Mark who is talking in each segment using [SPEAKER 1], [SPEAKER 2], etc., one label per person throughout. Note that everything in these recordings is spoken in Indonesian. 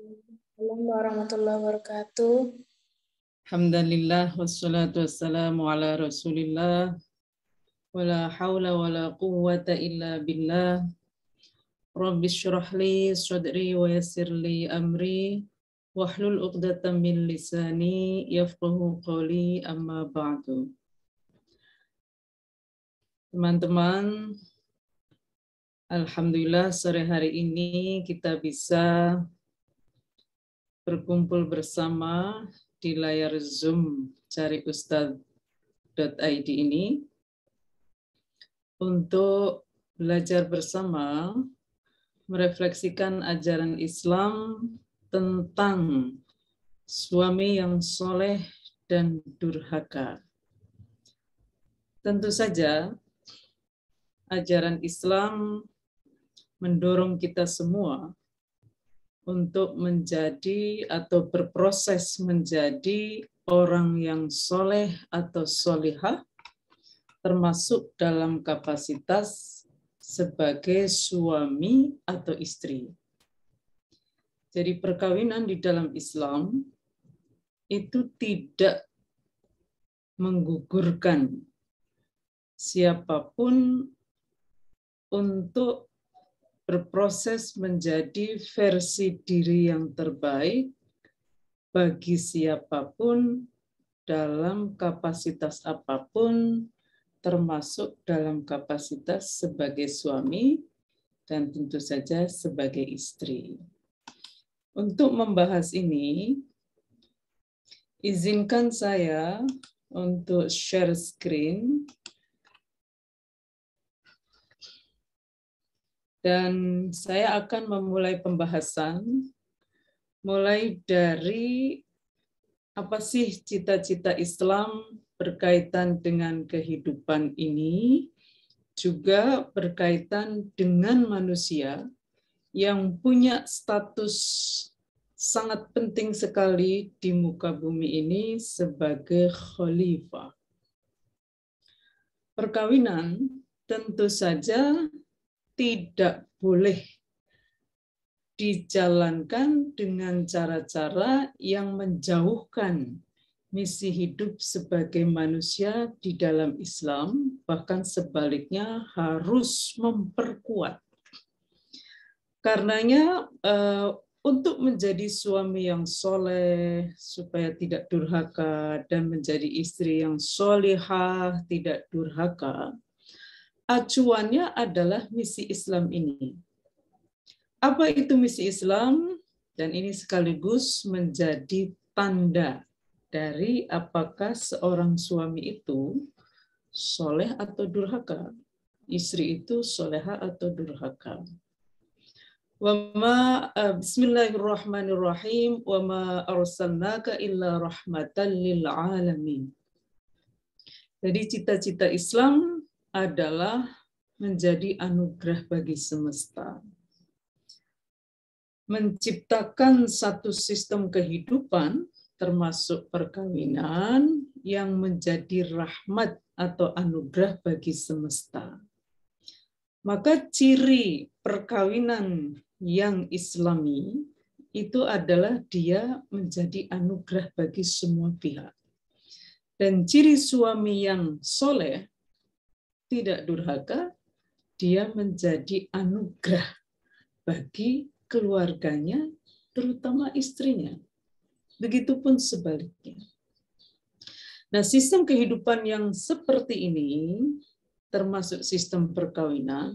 [SPEAKER 1] Assalamualaikum warahmatullahi wabarakatuh.
[SPEAKER 2] Alhamdulillah wassalatu wassalamu ala Rasulillah wala haula wala quwwata illa billah. Rabbi shrah li sadri wa yassir li amri wahlul 'uqdatam min lisani yafqahu qawli, amma ba'du. Teman-teman, alhamdulillah sore hari ini kita bisa berkumpul bersama di layar Zoom Cari Ustadz.id ini untuk belajar bersama merefleksikan ajaran Islam tentang suami yang soleh dan durhaka. Tentu saja ajaran Islam mendorong kita semua untuk menjadi atau berproses menjadi orang yang soleh atau solihah, termasuk dalam kapasitas sebagai suami atau istri. Jadi perkawinan di dalam Islam itu tidak menggugurkan siapapun untuk berproses menjadi versi diri yang terbaik bagi siapapun dalam kapasitas apapun, termasuk dalam kapasitas sebagai suami dan tentu saja sebagai istri. Untuk membahas ini, izinkan saya untuk share screen dan saya akan memulai pembahasan mulai dari apa sih cita-cita Islam berkaitan dengan kehidupan ini, juga berkaitan dengan manusia yang punya status sangat penting sekali di muka bumi ini sebagai khalifah. Perkawinan tentu saja tidak boleh dijalankan dengan cara-cara yang menjauhkan misi hidup sebagai manusia di dalam Islam, bahkan sebaliknya harus memperkuat. Karenanya untuk menjadi suami yang soleh, supaya tidak durhaka, dan menjadi istri yang solihah, tidak durhaka, acuannya adalah misi Islam ini. Apa itu misi Islam? Dan ini sekaligus menjadi tanda dari apakah seorang suami itu soleh atau durhaka, istri itu soleha atau durhaka. Bismillahirrahmanirrahim. Wa ma arsalnaka illa rahmatan lil alamin. Jadi cita-cita Islam adalah menjadi anugerah bagi semesta. Menciptakan satu sistem kehidupan termasuk perkawinan yang menjadi rahmat atau anugerah bagi semesta. Maka ciri perkawinan yang Islami itu adalah dia menjadi anugerah bagi semua pihak. Dan ciri suami yang soleh, tidak durhaka, dia menjadi anugerah bagi keluarganya, terutama istrinya. Begitupun sebaliknya. Nah, sistem kehidupan yang seperti ini, termasuk sistem perkawinan,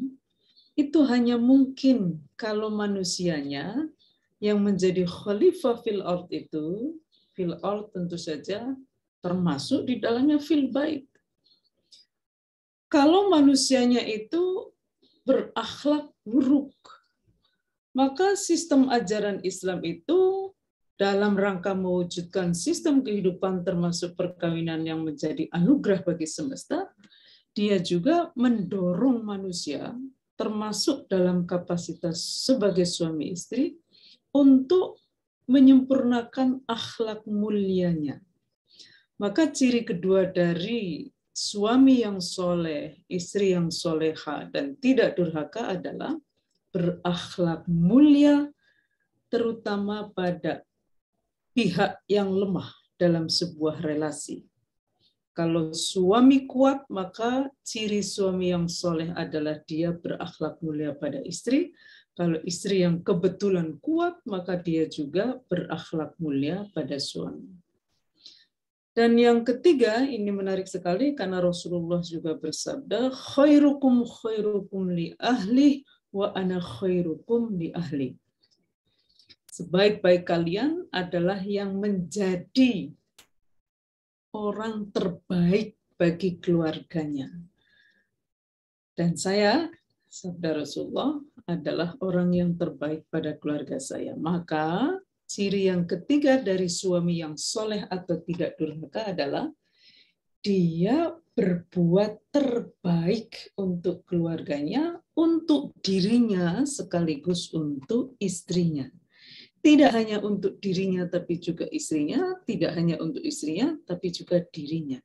[SPEAKER 2] itu hanya mungkin kalau manusianya yang menjadi khalifah fil ard itu, fil ard tentu saja termasuk di dalamnya fil bait. Kalau manusianya itu berakhlak buruk, maka sistem ajaran Islam itu dalam rangka mewujudkan sistem kehidupan termasuk perkawinan yang menjadi anugerah bagi semesta, dia juga mendorong manusia termasuk dalam kapasitas sebagai suami istri untuk menyempurnakan akhlak mulianya. Maka ciri kedua dari suami yang soleh, istri yang soleha dan tidak durhaka adalah berakhlak mulia terutama pada pihak yang lemah dalam sebuah relasi. Kalau suami kuat, maka ciri suami yang soleh adalah dia berakhlak mulia pada istri. Kalau istri yang kebetulan kuat, maka dia juga berakhlak mulia pada suami. Dan yang ketiga, ini menarik sekali karena Rasulullah juga bersabda, khairukum khairukum li ahli wa ana khairukum li ahli. Sebaik-baik kalian adalah yang menjadi orang terbaik bagi keluarganya. Dan saya, sabda Rasulullah, adalah orang yang terbaik pada keluarga saya. Maka ciri yang ketiga dari suami yang soleh atau tidak durhaka adalah dia berbuat terbaik untuk keluarganya, untuk dirinya, sekaligus untuk istrinya. Tidak hanya untuk dirinya, tapi juga istrinya. Tidak hanya untuk istrinya, tapi juga dirinya.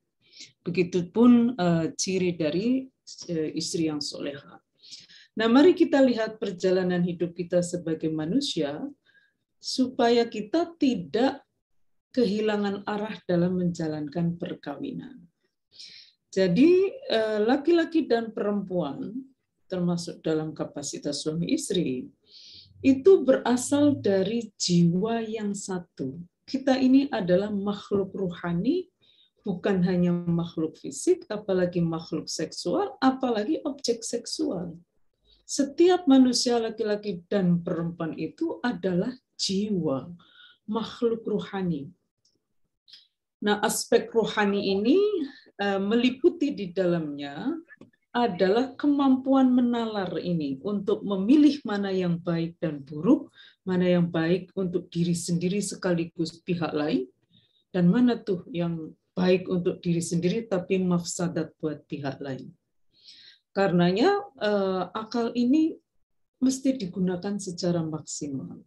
[SPEAKER 2] Begitupun ciri dari istri yang soleha. Nah, mari kita lihat perjalanan hidup kita sebagai manusia, supaya kita tidak kehilangan arah dalam menjalankan perkawinan. Jadi, laki-laki dan perempuan, termasuk dalam kapasitas suami istri, itu berasal dari jiwa yang satu. Kita ini adalah makhluk ruhani, bukan hanya makhluk fisik, apalagi makhluk seksual, apalagi objek seksual. Setiap manusia laki-laki dan perempuan itu adalah jiwa, makhluk ruhani. Nah, aspek ruhani ini meliputi di dalamnya adalah kemampuan menalar ini untuk memilih mana yang baik dan buruk, mana yang baik untuk diri sendiri sekaligus pihak lain, dan mana tuh yang baik untuk diri sendiri tapi mafsadat buat pihak lain. Karenanya akal ini mesti digunakan secara maksimal.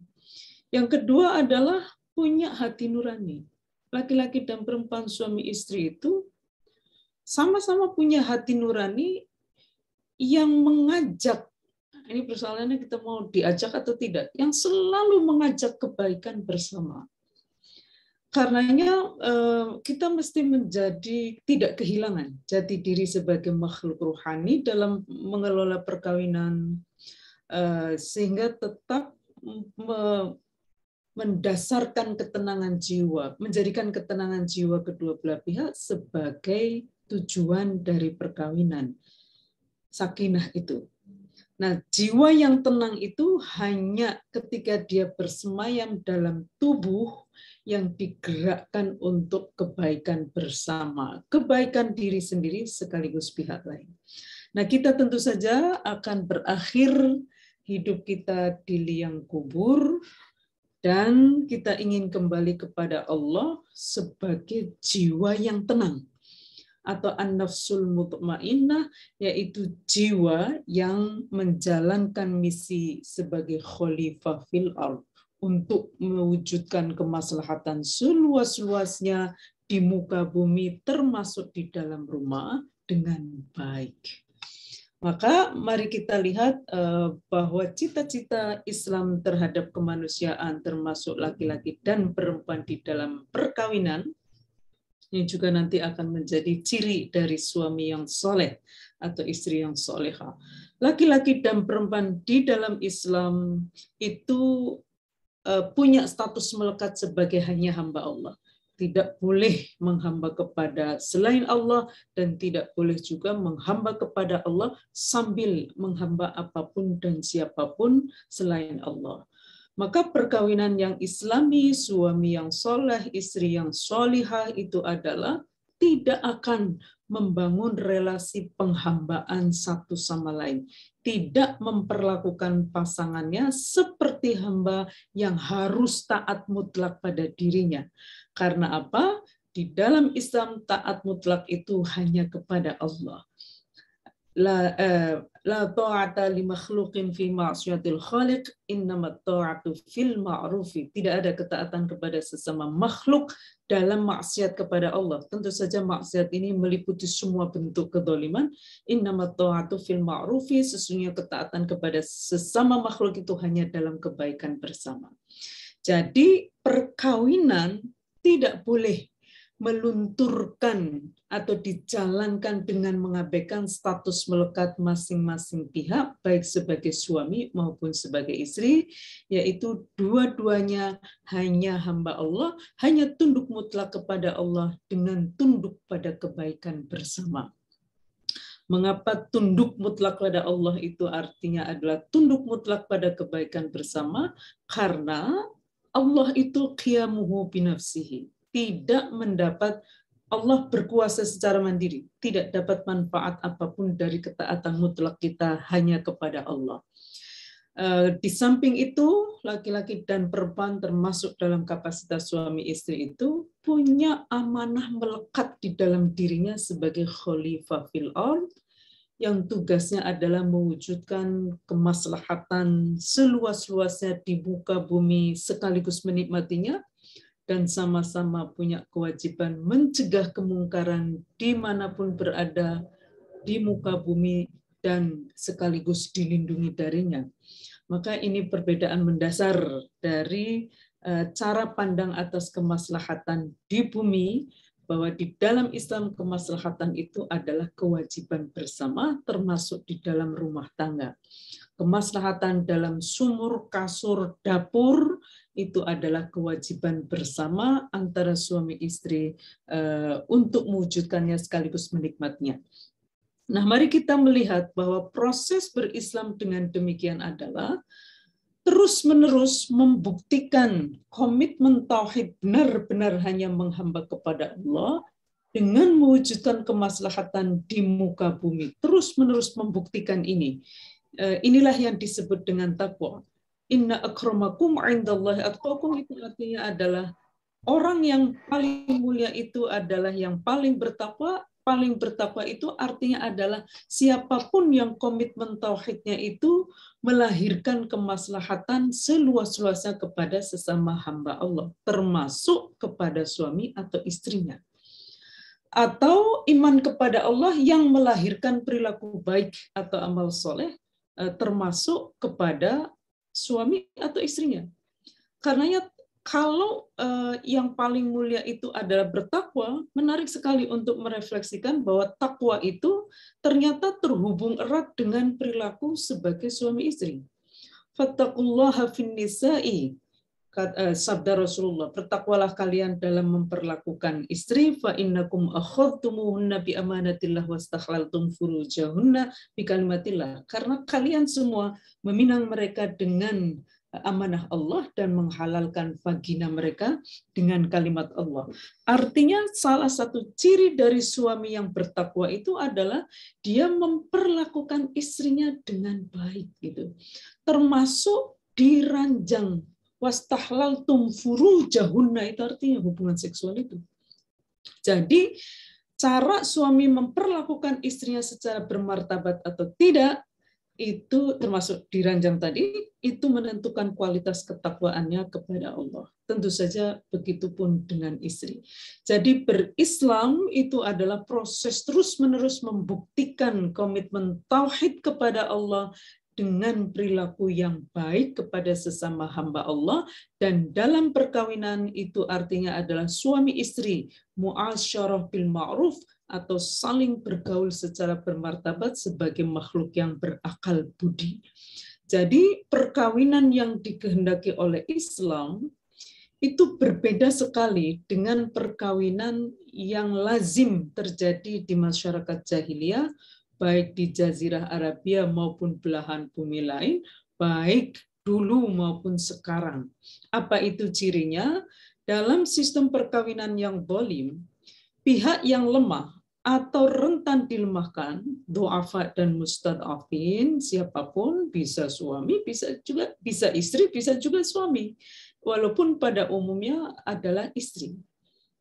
[SPEAKER 2] Yang kedua adalah punya hati nurani. Laki-laki dan perempuan suami istri itu sama-sama punya hati nurani yang mengajak, ini persoalannya kita mau diajak atau tidak, yang selalu mengajak kebaikan bersama. Karenanya kita mesti menjadi tidak kehilangan jati diri sebagai makhluk ruhani dalam mengelola perkawinan, sehingga tetap mendasarkan ketenangan jiwa, menjadikan ketenangan jiwa kedua belah pihak sebagai tujuan dari perkawinan. Sakinah itu. Nah, jiwa yang tenang itu hanya ketika dia bersemayam dalam tubuh yang digerakkan untuk kebaikan bersama, kebaikan diri sendiri sekaligus pihak lain. Nah, kita tentu saja akan berakhir hidup kita di liang kubur dan kita ingin kembali kepada Allah sebagai jiwa yang tenang, atau an-nafsul mutmainnah, yaitu jiwa yang menjalankan misi sebagai khalifah fil ardh untuk mewujudkan kemaslahatan seluas-luasnya di muka bumi, termasuk di dalam rumah, dengan baik. Maka mari kita lihat bahwa cita-cita Islam terhadap kemanusiaan, termasuk laki-laki dan perempuan di dalam perkawinan, ini juga nanti akan menjadi ciri dari suami yang soleh atau istri yang soleha. Laki-laki dan perempuan di dalam Islam itu punya status melekat sebagai hanya hamba Allah. Tidak boleh menghamba kepada selain Allah dan tidak boleh juga menghamba kepada Allah sambil menghamba apapun dan siapapun selain Allah. Maka perkawinan yang Islami, suami yang soleh, istri yang solihah itu adalah tidak akan membangun relasi penghambaan satu sama lain. Tidak memperlakukan pasangannya seperti hamba yang harus taat mutlak pada dirinya. Karena apa? Di dalam Islam taat mutlak itu hanya kepada Allah. la ta'ata li makhluqin fi ma'siyatil khaliq, innamat ta'atu fil ma'rufi. Tidak ada ketaatan kepada sesama makhluk dalam maksiat kepada Allah. Tentu saja maksiat ini meliputi semua bentuk kezaliman. Innamat ta'atu fil ma'rufi, sesungguhnya ketaatan kepada sesama makhluk itu hanya dalam kebaikan bersama. Jadi perkawinan tidak boleh melunturkan atau dijalankan dengan mengabaikan status melekat masing-masing pihak, baik sebagai suami maupun sebagai istri, yaitu dua-duanya hanya hamba Allah, hanya tunduk mutlak kepada Allah dengan tunduk pada kebaikan bersama. Mengapa tunduk mutlak pada Allah itu artinya adalah tunduk mutlak pada kebaikan bersama? Karena Allah itu qiyamuhu binafsihi. Tidak mendapat, Allah berkuasa secara mandiri, tidak dapat manfaat apapun dari ketaatan mutlak kita hanya kepada Allah. Di samping itu, laki-laki dan perempuan termasuk dalam kapasitas suami istri itu punya amanah melekat di dalam dirinya sebagai khalifah fil ardh, yang tugasnya adalah mewujudkan kemaslahatan seluas-luasnya di muka bumi sekaligus menikmatinya, dan sama-sama punya kewajiban mencegah kemungkaran dimanapun berada di muka bumi dan sekaligus dilindungi darinya. Maka ini perbedaan mendasar dari cara pandang atas kemaslahatan di bumi, bahwa di dalam Islam kemaslahatan itu adalah kewajiban bersama, termasuk di dalam rumah tangga. Kemaslahatan dalam sumur, kasur, dapur, itu adalah kewajiban bersama antara suami istri untuk mewujudkannya sekaligus menikmatinya. Nah, mari kita melihat bahwa proses berislam dengan demikian adalah terus-menerus membuktikan komitmen tauhid benar-benar hanya menghamba kepada Allah dengan mewujudkan kemaslahatan di muka bumi. Terus-menerus membuktikan ini. Inilah yang disebut dengan takwa. Inna akramakum indallahi atqakum, itu artinya adalah orang yang paling mulia itu adalah yang paling bertakwa. Paling bertakwa itu artinya adalah siapapun yang komitmen tauhidnya itu melahirkan kemaslahatan seluas-luasnya kepada sesama hamba Allah, termasuk kepada suami atau istrinya. Atau iman kepada Allah yang melahirkan perilaku baik atau amal soleh, termasuk kepada suami atau istrinya. Karenanya kalau yang paling mulia itu adalah bertakwa, menarik sekali untuk merefleksikan bahwa takwa itu ternyata terhubung erat dengan perilaku sebagai suami istri. Fattaqullaha fin nisa'i, sabda Rasulullah, bertakwalah kalian dalam memperlakukan istri, fa innakum akhadtumuhunna bi amanatillah wastakhlaltum furujahunna bi kalimatillah, karena kalian semua meminang mereka dengan amanah Allah dan menghalalkan vagina mereka dengan kalimat Allah. Artinya salah satu ciri dari suami yang bertakwa itu adalah dia memperlakukan istrinya dengan baik gitu. Termasuk diranjang wastahlaltum furujahunna, itu artinya hubungan seksual itu. Jadi cara suami memperlakukan istrinya secara bermartabat atau tidak, itu termasuk diranjang tadi, itu menentukan kualitas ketakwaannya kepada Allah. Tentu saja begitupun dengan istri. Jadi berislam itu adalah proses terus-menerus membuktikan komitmen tauhid kepada Allah dengan perilaku yang baik kepada sesama hamba Allah, dan dalam perkawinan itu artinya adalah suami istri mu'asyarah bil ma'ruf, atau saling bergaul secara bermartabat sebagai makhluk yang berakal budi. Jadi perkawinan yang dikehendaki oleh Islam itu berbeda sekali dengan perkawinan yang lazim terjadi di masyarakat jahiliyah, baik di Jazirah Arabia maupun belahan bumi lain, baik dulu maupun sekarang. Apa itu cirinya? Dalam sistem perkawinan yang zalim, pihak yang lemah atau rentan dilemahkan, du'afa dan mustad'afin, siapapun, bisa suami, bisa istri, bisa juga suami, walaupun pada umumnya adalah istri.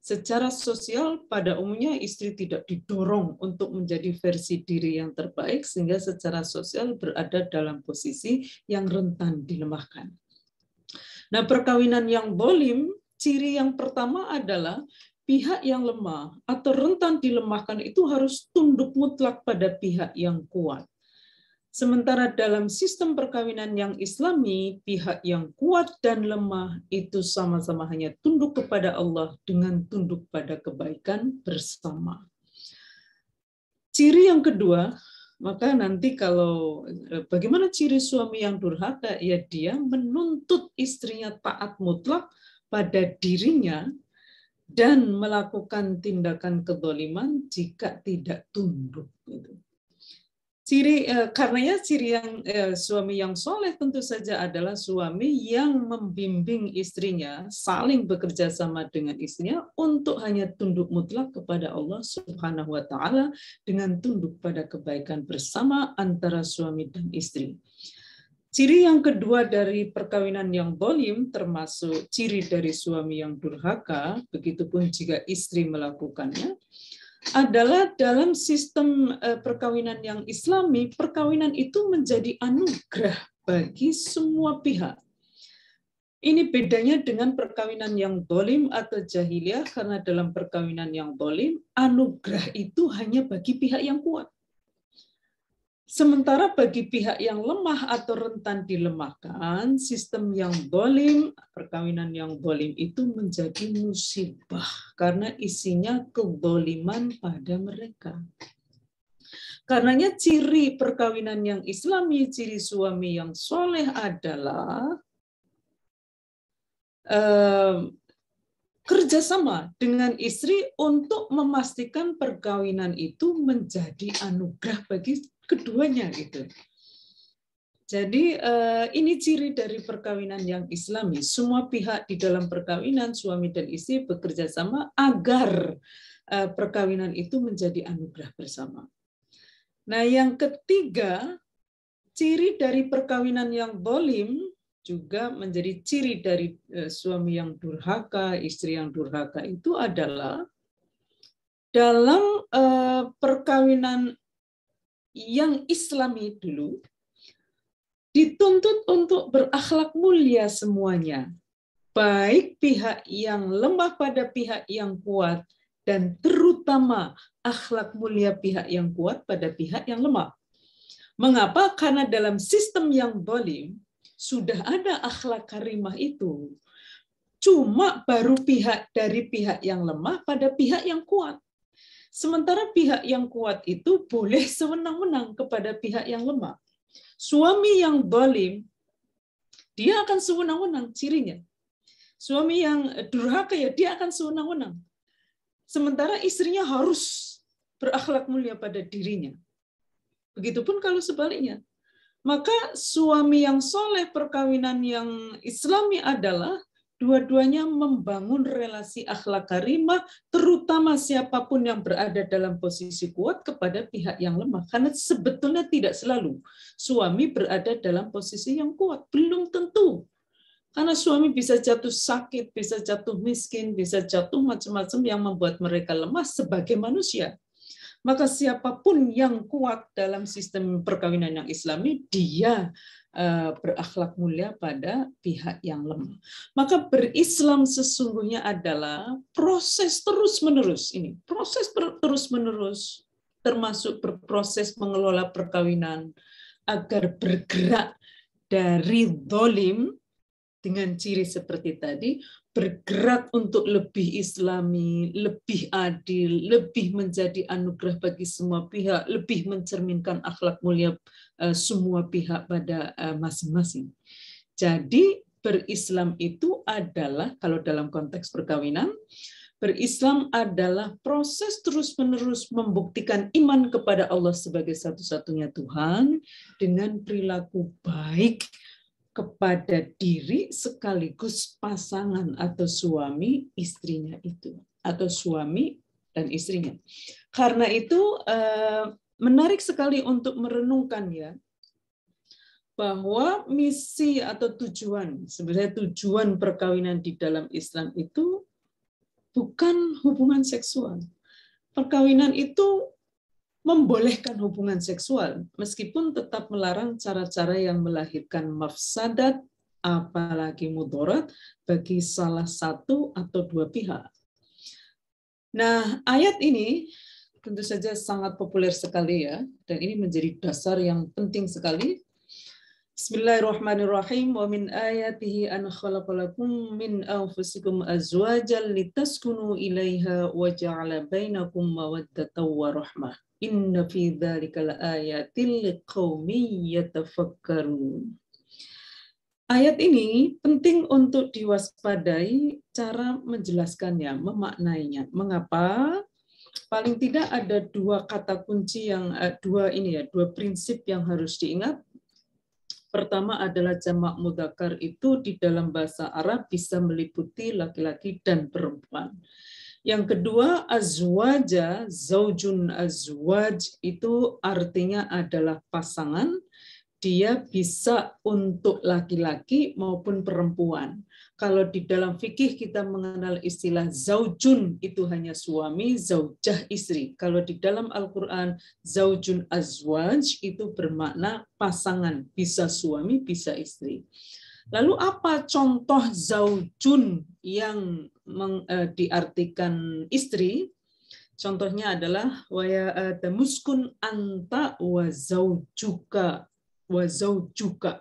[SPEAKER 2] Secara sosial, pada umumnya istri tidak didorong untuk menjadi versi diri yang terbaik, sehingga secara sosial berada dalam posisi yang rentan dilemahkan. Nah, perkawinan yang dolim, ciri yang pertama adalah pihak yang lemah atau rentan dilemahkan itu harus tunduk mutlak pada pihak yang kuat. Sementara dalam sistem perkawinan yang Islami, pihak yang kuat dan lemah itu sama-sama hanya tunduk kepada Allah dengan tunduk pada kebaikan bersama. Ciri yang kedua, maka nanti kalau bagaimana ciri suami yang durhaka, ya dia menuntut istrinya taat mutlak pada dirinya dan melakukan tindakan kedzaliman jika tidak tunduk. Karenanya ciri yang suami yang soleh tentu saja adalah suami yang membimbing istrinya saling bekerja sama dengan istrinya untuk hanya tunduk mutlak kepada Allah Subhanahu wa taala dengan tunduk pada kebaikan bersama antara suami dan istri. Ciri yang kedua dari perkawinan yang dolim, termasuk ciri dari suami yang durhaka, begitupun jika istri melakukannya, adalah dalam sistem perkawinan yang Islami, perkawinan itu menjadi anugerah bagi semua pihak. Ini bedanya dengan perkawinan yang dolim atau jahiliyah, karena dalam perkawinan yang dolim, anugerah itu hanya bagi pihak yang kuat. Sementara bagi pihak yang lemah atau rentan dilemahkan, sistem yang dolim, perkawinan yang dolim itu menjadi musibah karena isinya kedoliman pada mereka. Karenanya ciri perkawinan yang Islami, ciri suami yang soleh adalah kerjasama dengan istri untuk memastikan perkawinan itu menjadi anugerah bagi keduanya gitu. Jadi ini ciri dari perkawinan yang Islami. Semua pihak di dalam perkawinan, suami dan istri bekerja sama agar perkawinan itu menjadi anugerah bersama. Nah, yang ketiga, ciri dari perkawinan yang dolim juga menjadi ciri dari suami yang durhaka, istri yang durhaka itu adalah dalam perkawinan yang Islami dulu dituntut untuk berakhlak mulia semuanya, baik pihak yang lemah pada pihak yang kuat dan terutama akhlak mulia pihak yang kuat pada pihak yang lemah. Mengapa? Karena dalam sistem yang dolim sudah ada akhlak karimah itu. Cuma baru dari pihak yang lemah pada pihak yang kuat. Sementara pihak yang kuat itu boleh sewenang-wenang kepada pihak yang lemah. Suami yang dolim, dia akan sewenang-wenang cirinya. Suami yang durhaka, ya dia akan sewenang-wenang. Sementara istrinya harus berakhlak mulia pada dirinya. Begitupun kalau sebaliknya. Maka suami yang soleh, perkawinan yang Islami adalah dua-duanya membangun relasi akhlak karimah, terutama siapapun yang berada dalam posisi kuat kepada pihak yang lemah. Karena sebetulnya tidak selalu suami berada dalam posisi yang kuat. Belum tentu. Karena suami bisa jatuh sakit, bisa jatuh miskin, bisa jatuh macam-macam yang membuat mereka lemah sebagai manusia. Maka siapapun yang kuat dalam sistem perkawinan yang Islami, dia berakhlak mulia pada pihak yang lemah. Maka berislam sesungguhnya adalah proses terus-menerus. Ini proses terus-menerus, termasuk berproses mengelola perkawinan agar bergerak dari dolim dengan ciri seperti tadi, bergerak untuk lebih Islami, lebih adil, lebih menjadi anugerah bagi semua pihak, lebih mencerminkan akhlak mulia semua pihak pada masing-masing. Jadi berislam itu adalah, kalau dalam konteks perkawinan, berislam adalah proses terus-menerus membuktikan iman kepada Allah sebagai satu-satunya Tuhan dengan perilaku baik kepada diri sekaligus pasangan atau suami istrinya itu, atau suami dan istrinya. Karena itu menarik sekali untuk merenungkan ya, bahwa misi atau tujuan, sebenarnya tujuan perkawinan di dalam Islam itu bukan hubungan seksual. Perkawinan itu membolehkan hubungan seksual, meskipun tetap melarang cara-cara yang melahirkan mafsadat, apalagi mudarat bagi salah satu atau dua pihak. Nah, ayat ini tentu saja sangat populer sekali ya, dan ini menjadi dasar yang penting sekali. Bismillahirrahmanirrahim. Wa min ayatihi an khalaqalakum min anfusikum azwajan litaskunu ilaiha wa ja'ala bainakum mawaddatan wa rahmah. Inna fi dzalika laayatil liqaumin yatafakkarun. Ayat ini penting untuk diwaspadai cara menjelaskannya, memaknainya. Mengapa? Paling tidak ada dua kata kunci yang dua prinsip yang harus diingat. Pertama adalah jamak mudzakkar itu di dalam bahasa Arab bisa meliputi laki-laki dan perempuan. Yang kedua, azwaja, zaujun azwaj itu artinya adalah pasangan. Dia bisa untuk laki-laki maupun perempuan. Kalau di dalam fikih kita mengenal istilah zaujun itu hanya suami, zaujah istri. Kalau di dalam Al-Quran zaujun azwaj itu bermakna pasangan, bisa suami, bisa istri. Lalu apa contoh zaujun yang diartikan istri? Contohnya adalah waya muskun anta wa zaujuka wa zaujuka.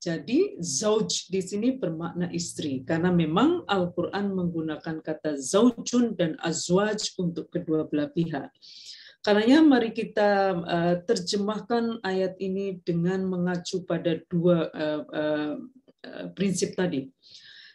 [SPEAKER 2] Jadi zauj di sini bermakna istri karena memang Al-Qur'an menggunakan kata zaujun dan azwaj untuk kedua belah pihak. Karenanya mari kita terjemahkan ayat ini dengan mengacu pada dua prinsip tadi.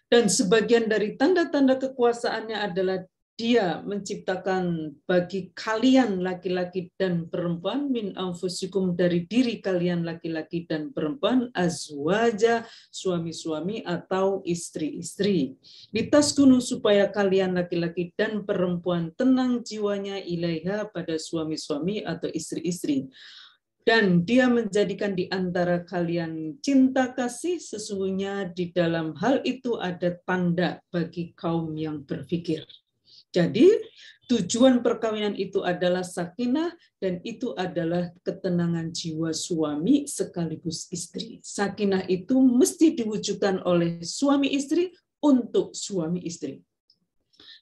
[SPEAKER 2] Dan sebagian dari tanda-tanda kekuasaannya adalah dia menciptakan bagi kalian laki-laki dan perempuan min anfusikum dari diri kalian laki-laki dan perempuan azwaja suami-suami atau istri-istri. Litaskunu supaya kalian laki-laki dan perempuan tenang jiwanya ilaiha pada suami-suami atau istri-istri. Dan dia menjadikan di antara kalian cinta kasih, sesungguhnya di dalam hal itu ada tanda bagi kaum yang berpikir. Jadi tujuan perkawinan itu adalah sakinah dan itu adalah ketenangan jiwa suami sekaligus istri. Sakinah itu mesti diwujudkan oleh suami istri untuk suami istri.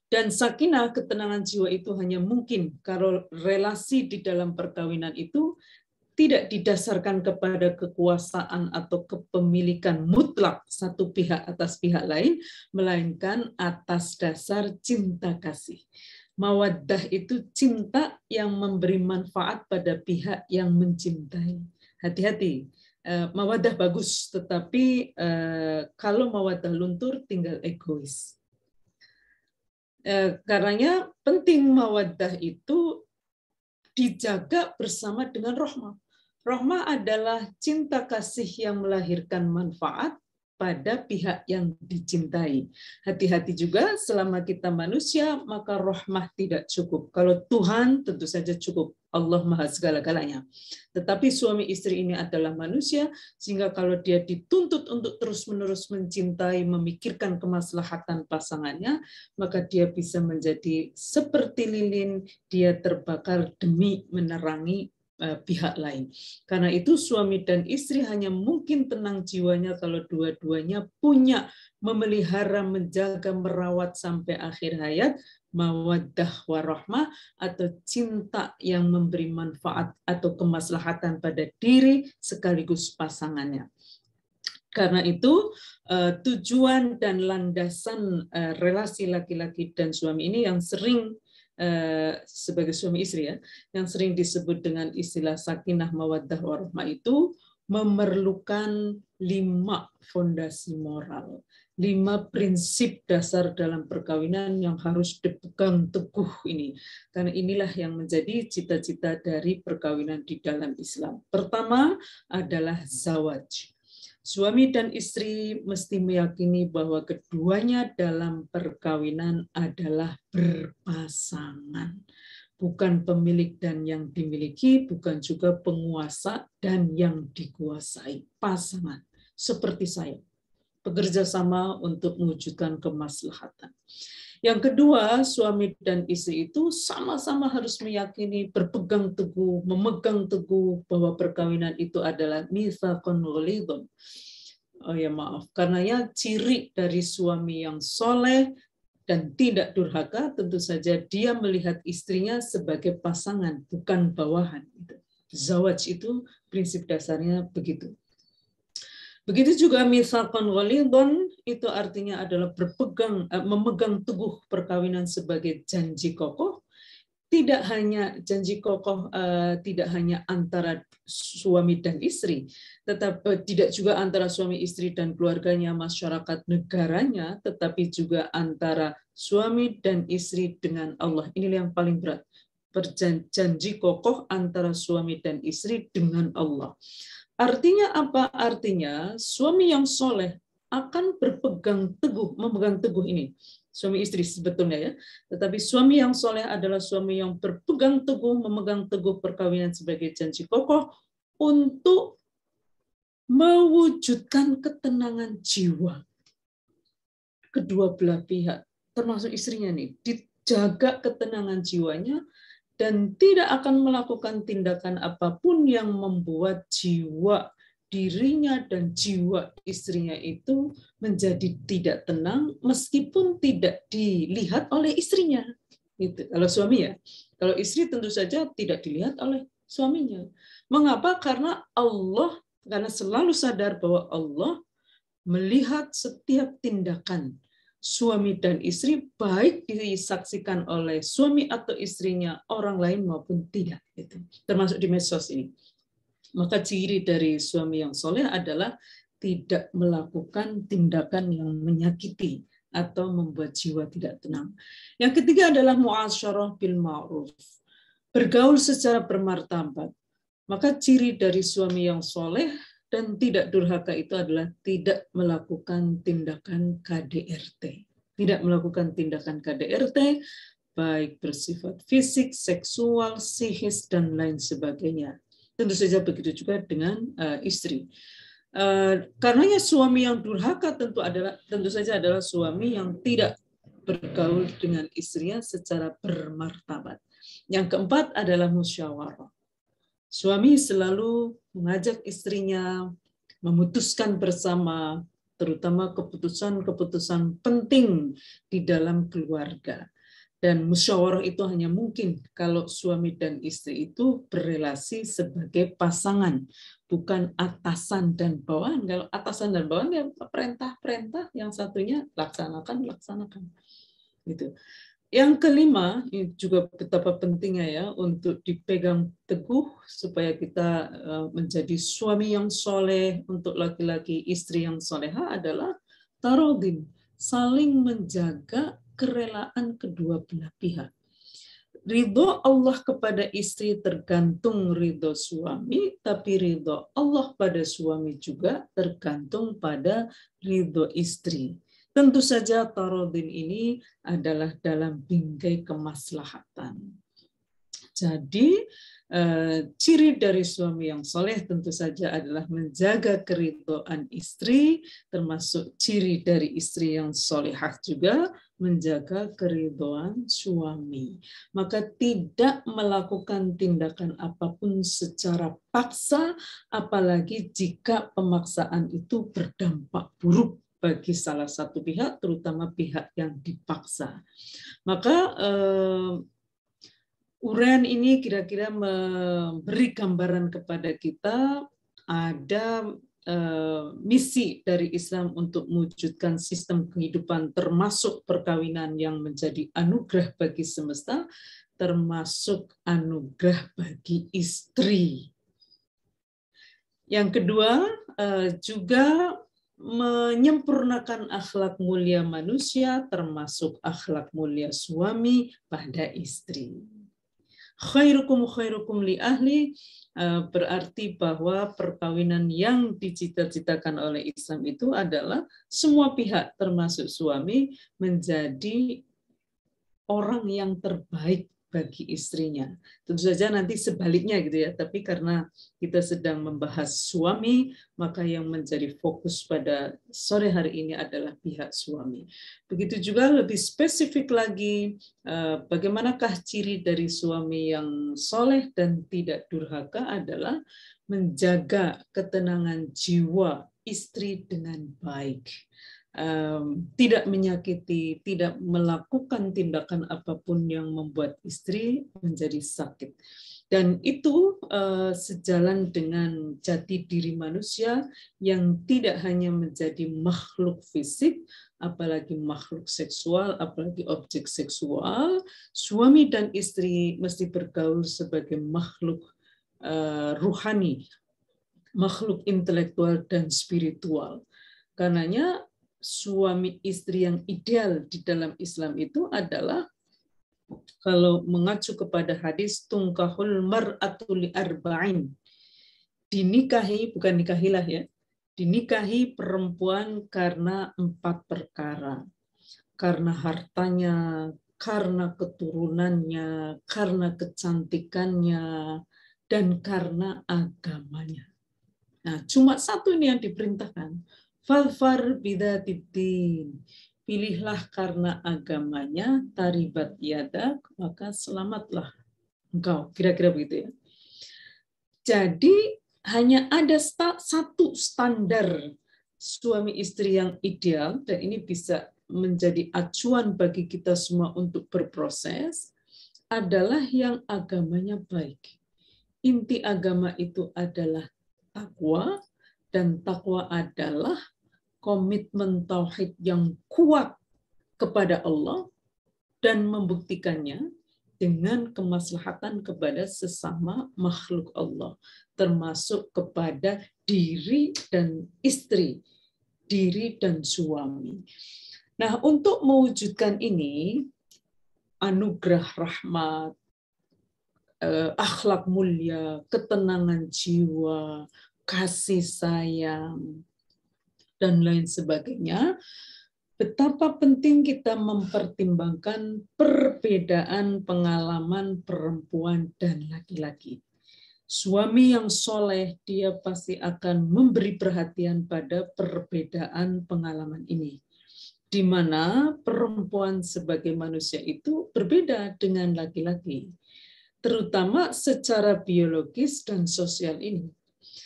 [SPEAKER 2] Dan sakinah ketenangan jiwa itu hanya mungkin kalau relasi di dalam perkawinan itu tidak didasarkan kepada kekuasaan atau kepemilikan mutlak satu pihak atas pihak lain, melainkan atas dasar cinta kasih. Mawaddah itu cinta yang memberi manfaat pada pihak yang mencintai. Hati-hati, mawaddah bagus, tetapi kalau mawaddah luntur tinggal egois. Karenanya penting mawaddah itu dijaga bersama dengan rahmah. Rahmah adalah cinta kasih yang melahirkan manfaat pada pihak yang dicintai. Hati-hati juga selama kita manusia, maka rahmah tidak cukup. Kalau Tuhan tentu saja cukup. Allah Maha segala-galanya. Tetapi suami istri ini adalah manusia, sehingga kalau dia dituntut untuk terus-menerus mencintai, memikirkan kemaslahatan pasangannya, maka dia bisa menjadi seperti lilin, dia terbakar demi menerangi pihak lain. Karena itu suami dan istri hanya mungkin tenang jiwanya kalau dua-duanya punya memelihara, menjaga, merawat sampai akhir hayat mawaddah warahmah atau cinta yang memberi manfaat atau kemaslahatan pada diri sekaligus pasangannya. Karena itu tujuan dan landasan relasi laki-laki dan suami ini yang sering sebagai suami istri ya, yang sering disebut dengan istilah sakinah mawaddah warahmah itu memerlukan 5 fondasi moral, 5 prinsip dasar dalam perkawinan yang harus dipegang teguh ini. Karena inilah yang menjadi cita-cita dari perkawinan di dalam Islam. Pertama adalah zawaj. Suami dan istri mesti meyakini bahwa keduanya dalam perkawinan adalah berpasangan. Bukan pemilik dan yang dimiliki, bukan juga penguasa dan yang dikuasai. Pasangan, seperti saya. Bekerja sama untuk mewujudkan kemaslahatan. Yang kedua, suami dan istri itu sama-sama harus meyakini, berpegang teguh, memegang teguh bahwa perkawinan itu adalah mitsaqun ghalidun. Oh ya maaf, karenanya ciri dari suami yang soleh dan tidak durhaka tentu saja dia melihat istrinya sebagai pasangan, bukan bawahan. Zawaj itu prinsip dasarnya begitu. Begitu juga mitsaqan ghalidhan itu artinya adalah memegang teguh perkawinan sebagai janji kokoh, tidak hanya janji kokoh tidak hanya antara suami dan istri, tetapi tidak juga antara suami istri dan keluarganya, masyarakat negaranya, tetapi juga antara suami dan istri dengan Allah. Ini yang paling berat. Janji kokoh antara suami dan istri dengan Allah. Artinya apa? Artinya suami yang soleh akan berpegang teguh, memegang teguh ini. Suami istri sebetulnya ya. Tetapi suami yang soleh adalah suami yang berpegang teguh, memegang teguh perkawinan sebagai janji kokoh untuk mewujudkan ketenangan jiwa kedua belah pihak, termasuk istrinya nih, dijaga ketenangan jiwanya dan tidak akan melakukan tindakan apapun yang membuat jiwa dirinya dan jiwa istrinya itu menjadi tidak tenang meskipun tidak dilihat oleh istrinya. Gitu. Kalau suami ya, kalau istri tentu saja tidak dilihat oleh suaminya. Mengapa? Karena selalu sadar bahwa Allah melihat setiap tindakan suami dan istri, baik disaksikan oleh suami atau istrinya, orang lain maupun tidak. Termasuk di medsos ini. Maka ciri dari suami yang soleh adalah tidak melakukan tindakan yang menyakiti atau membuat jiwa tidak tenang. Yang ketiga adalah mu'asyarah bil ma'ruf. Bergaul secara bermartabat. Maka ciri dari suami yang soleh dan tidak durhaka itu adalah tidak melakukan tindakan KDRT. Tidak melakukan tindakan KDRT, baik bersifat fisik, seksual, psikis, dan lain sebagainya. Tentu saja begitu juga dengan istri. Karenanya suami yang durhaka tentu saja adalah suami yang tidak bergaul dengan istrinya secara bermartabat. Yang keempat adalah musyawarah. Suami selalu mengajak istrinya memutuskan bersama, terutama keputusan-keputusan penting di dalam keluarga. Dan musyawarah itu hanya mungkin kalau suami dan istri itu berrelasi sebagai pasangan, bukan atasan dan bawahan. Kalau atasan dan bawahan ya perintah-perintah, yang satunya laksanakan. Gitu. Yang kelima, ini juga betapa pentingnya ya untuk dipegang teguh supaya kita menjadi suami yang soleh untuk laki-laki, istri yang soleha adalah tarodin, saling menjaga kerelaan kedua belah pihak. Ridho Allah kepada istri tergantung ridho suami, tapi ridho Allah pada suami juga tergantung pada ridho istri. Tentu saja tarodin ini adalah dalam bingkai kemaslahatan. Jadi ciri dari suami yang soleh tentu saja adalah menjaga keridhaan istri, termasuk ciri dari istri yang solehah juga menjaga keridhaan suami. Maka tidak melakukan tindakan apapun secara paksa, apalagi jika pemaksaan itu berdampak buruk bagi salah satu pihak, terutama pihak yang dipaksa. Maka uraian ini kira-kira memberi gambaran kepada kita ada misi dari Islam untuk mewujudkan sistem kehidupan termasuk perkawinan yang menjadi anugerah bagi semesta, termasuk anugerah bagi istri. Yang kedua, juga menyempurnakan akhlak mulia manusia, termasuk akhlak mulia suami pada istri. Khairukum khairukum li ahli berarti bahwa perkawinan yang dicita-citakan oleh Islam itu adalah semua pihak termasuk suami menjadi orang yang terbaik bagi istrinya. Tentu saja nanti sebaliknya gitu ya, tapi karena kita sedang membahas suami, maka yang menjadi fokus pada sore hari ini adalah pihak suami. Begitu juga lebih spesifik lagi, bagaimanakah ciri dari suami yang soleh dan tidak durhaka adalah menjaga ketenangan jiwa istri dengan baik. Tidak menyakiti, tidak melakukan tindakan apapun yang membuat istri menjadi sakit. Dan itu sejalan dengan jati diri manusia yang tidak hanya menjadi makhluk fisik, apalagi makhluk seksual, apalagi objek seksual. Suami dan istri mesti bergaul sebagai makhluk ruhani, makhluk intelektual dan spiritual. Karenanya suami istri yang ideal di dalam Islam itu adalah, kalau mengacu kepada hadis tungkahul mar'atu li arba'in, dinikahi, bukan nikahilah ya, dinikahi perempuan karena 4 perkara. Karena hartanya, karena keturunannya, karena kecantikannya, dan karena agamanya. Nah, cuma satu ini yang diperintahkan. Falfar bidzatiddin. Pilihlah karena agamanya, taribat yadak, maka selamatlah engkau. Kira-kira begitu ya. Jadi hanya ada satu standar suami istri yang ideal, dan ini bisa menjadi acuan bagi kita semua untuk berproses, adalah yang agamanya baik. Inti agama itu adalah takwa, dan takwa adalah komitmen tauhid yang kuat kepada Allah dan membuktikannya dengan kemaslahatan kepada sesama makhluk Allah, termasuk kepada diri dan istri, diri dan suami. Nah, untuk mewujudkan ini, anugerah rahmat, akhlak mulia, ketenangan jiwa, kasih sayang, dan lain sebagainya, betapa penting kita mempertimbangkan perbedaan pengalaman perempuan dan laki-laki. Suami yang soleh, dia pasti akan memberi perhatian pada perbedaan pengalaman ini, di mana perempuan sebagai manusia itu berbeda dengan laki-laki, terutama secara biologis dan sosial ini.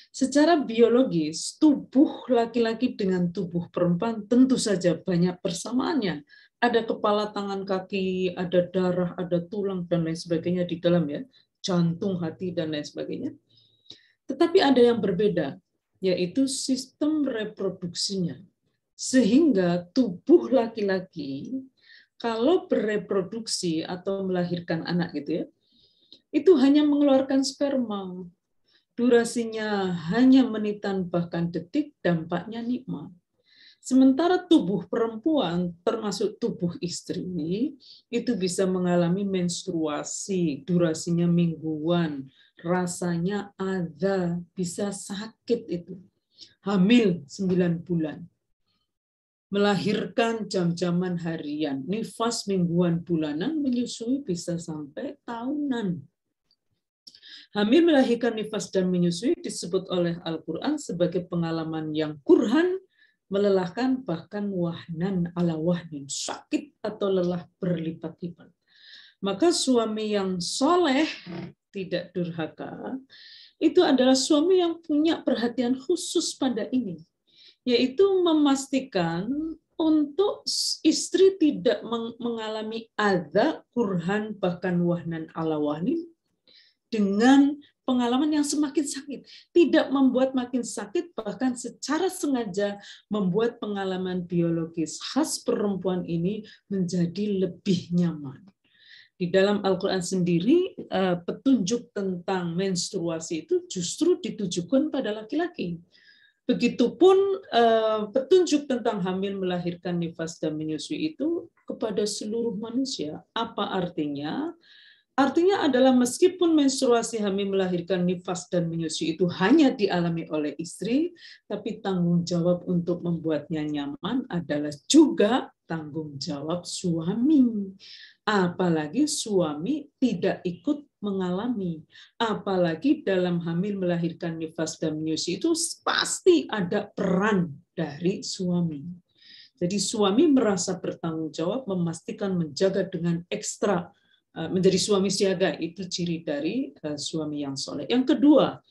[SPEAKER 2] Secara biologis, tubuh laki-laki dengan tubuh perempuan tentu saja banyak persamaannya. Ada kepala, tangan, kaki, ada darah, ada tulang, dan lain sebagainya di dalam ya, jantung, hati, dan lain sebagainya. Tetapi ada yang berbeda, yaitu sistem reproduksinya. Sehingga tubuh laki-laki, kalau bereproduksi atau melahirkan anak gitu ya, itu hanya mengeluarkan sperma. Durasinya hanya menitan bahkan detik, dampaknya nikmat. Sementara tubuh perempuan, termasuk tubuh istri, itu bisa mengalami menstruasi, durasinya mingguan, rasanya ada, bisa sakit itu. Hamil 9 bulan. Melahirkan jam-jaman harian, nifas mingguan bulanan, menyusui bisa sampai tahunan. Hamil, melahirkan, nifas, dan menyusui disebut oleh Al-Quran sebagai pengalaman yang kurhan, melelahkan, bahkan wahnan ala wahnin, sakit atau lelah berlipat-lipat. Maka suami yang soleh, tidak durhaka, itu adalah suami yang punya perhatian khusus pada ini, yaitu memastikan untuk istri tidak mengalami adza, kurhan, bahkan wahnan ala wahnin, dengan pengalaman yang semakin sakit. Tidak membuat makin sakit, bahkan secara sengaja membuat pengalaman biologis khas perempuan ini menjadi lebih nyaman. Di dalam Al-Quran sendiri, petunjuk tentang menstruasi itu justru ditujukan pada laki-laki. Begitupun petunjuk tentang hamil, melahirkan, nifas, dan menyusui itu kepada seluruh manusia. Apa artinya? Artinya adalah meskipun menstruasi hamil melahirkan nifas dan menyusui itu hanya dialami oleh istri, tapi tanggung jawab untuk membuatnya nyaman adalah juga tanggung jawab suami. Apalagi suami tidak ikut mengalami. Apalagi dalam hamil melahirkan nifas dan menyusui itu pasti ada peran dari suami. Jadi suami merasa bertanggung jawab memastikan menjaga dengan ekstra. Menjadi suami siaga itu ciri dari suami yang soleh. Yang kedua,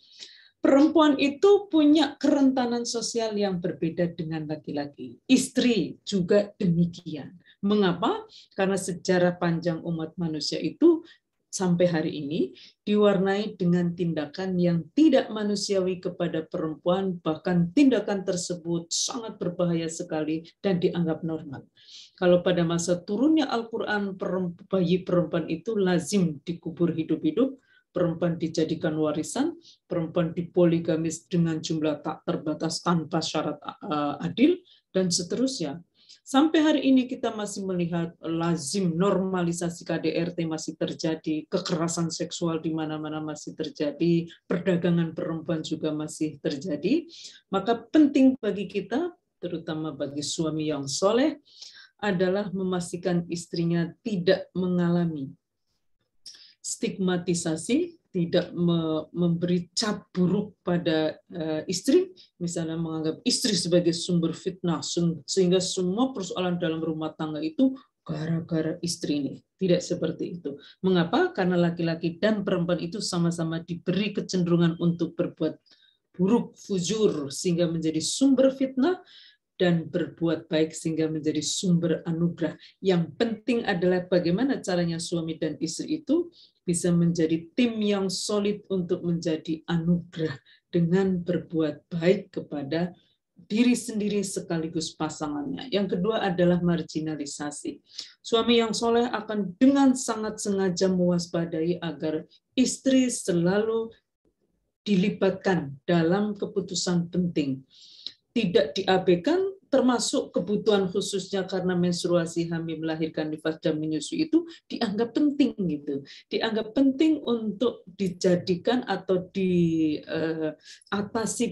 [SPEAKER 2] perempuan itu punya kerentanan sosial yang berbeda dengan laki-laki. Istri juga demikian. Mengapa? Karena sejarah panjang umat manusia itu sampai hari ini diwarnai dengan tindakan yang tidak manusiawi kepada perempuan, bahkan tindakan tersebut sangat berbahaya sekali dan dianggap normal. Kalau pada masa turunnya Al-Quran, bayi perempuan itu lazim dikubur hidup-hidup, perempuan dijadikan warisan, perempuan dipoligamis dengan jumlah tak terbatas tanpa syarat adil, dan seterusnya. Sampai hari ini kita masih melihat lazim normalisasi KDRT masih terjadi, kekerasan seksual di mana-mana masih terjadi, perdagangan perempuan juga masih terjadi. Maka penting bagi kita, terutama bagi suami yang soleh, adalah memastikan istrinya tidak mengalami stigmatisasi, tidak memberi cap buruk pada istri, misalnya menganggap istri sebagai sumber fitnah, sehingga semua persoalan dalam rumah tangga itu gara-gara istri ini. Tidak seperti itu. Mengapa? Karena laki-laki dan perempuan itu sama-sama diberi kecenderungan untuk berbuat buruk, fujur, sehingga menjadi sumber fitnah, dan berbuat baik sehingga menjadi sumber anugerah. Yang penting adalah bagaimana caranya suami dan istri itu bisa menjadi tim yang solid untuk menjadi anugerah dengan berbuat baik kepada diri sendiri sekaligus pasangannya. Yang kedua adalah marginalisasi. Suami yang soleh akan dengan sangat sengaja mewaspadai agar istri selalu dilibatkan dalam keputusan penting. Tidak diabaikan, termasuk kebutuhan khususnya karena menstruasi, hamil, melahirkan, nifas, dan menyusui itu dianggap penting gitu. Dianggap penting untuk dijadikan atau diatasi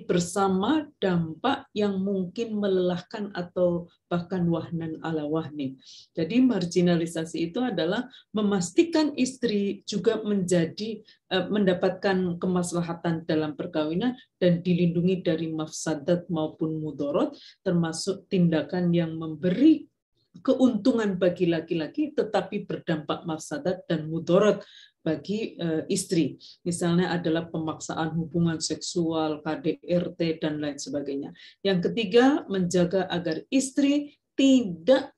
[SPEAKER 2] bersama dampak yang mungkin melelahkan atau bahkan wahnan ala wahnin. Jadi marginalisasi itu adalah memastikan istri juga mendapatkan kemaslahatan dalam perkawinan dan dilindungi dari mafsadat maupun mudorot, termasuk tindakan yang memberi keuntungan bagi laki-laki tetapi berdampak mafsadat dan mudorot bagi istri. Misalnya adalah pemaksaan hubungan seksual, KDRT, dan lain sebagainya. Yang ketiga, menjaga agar istri tidak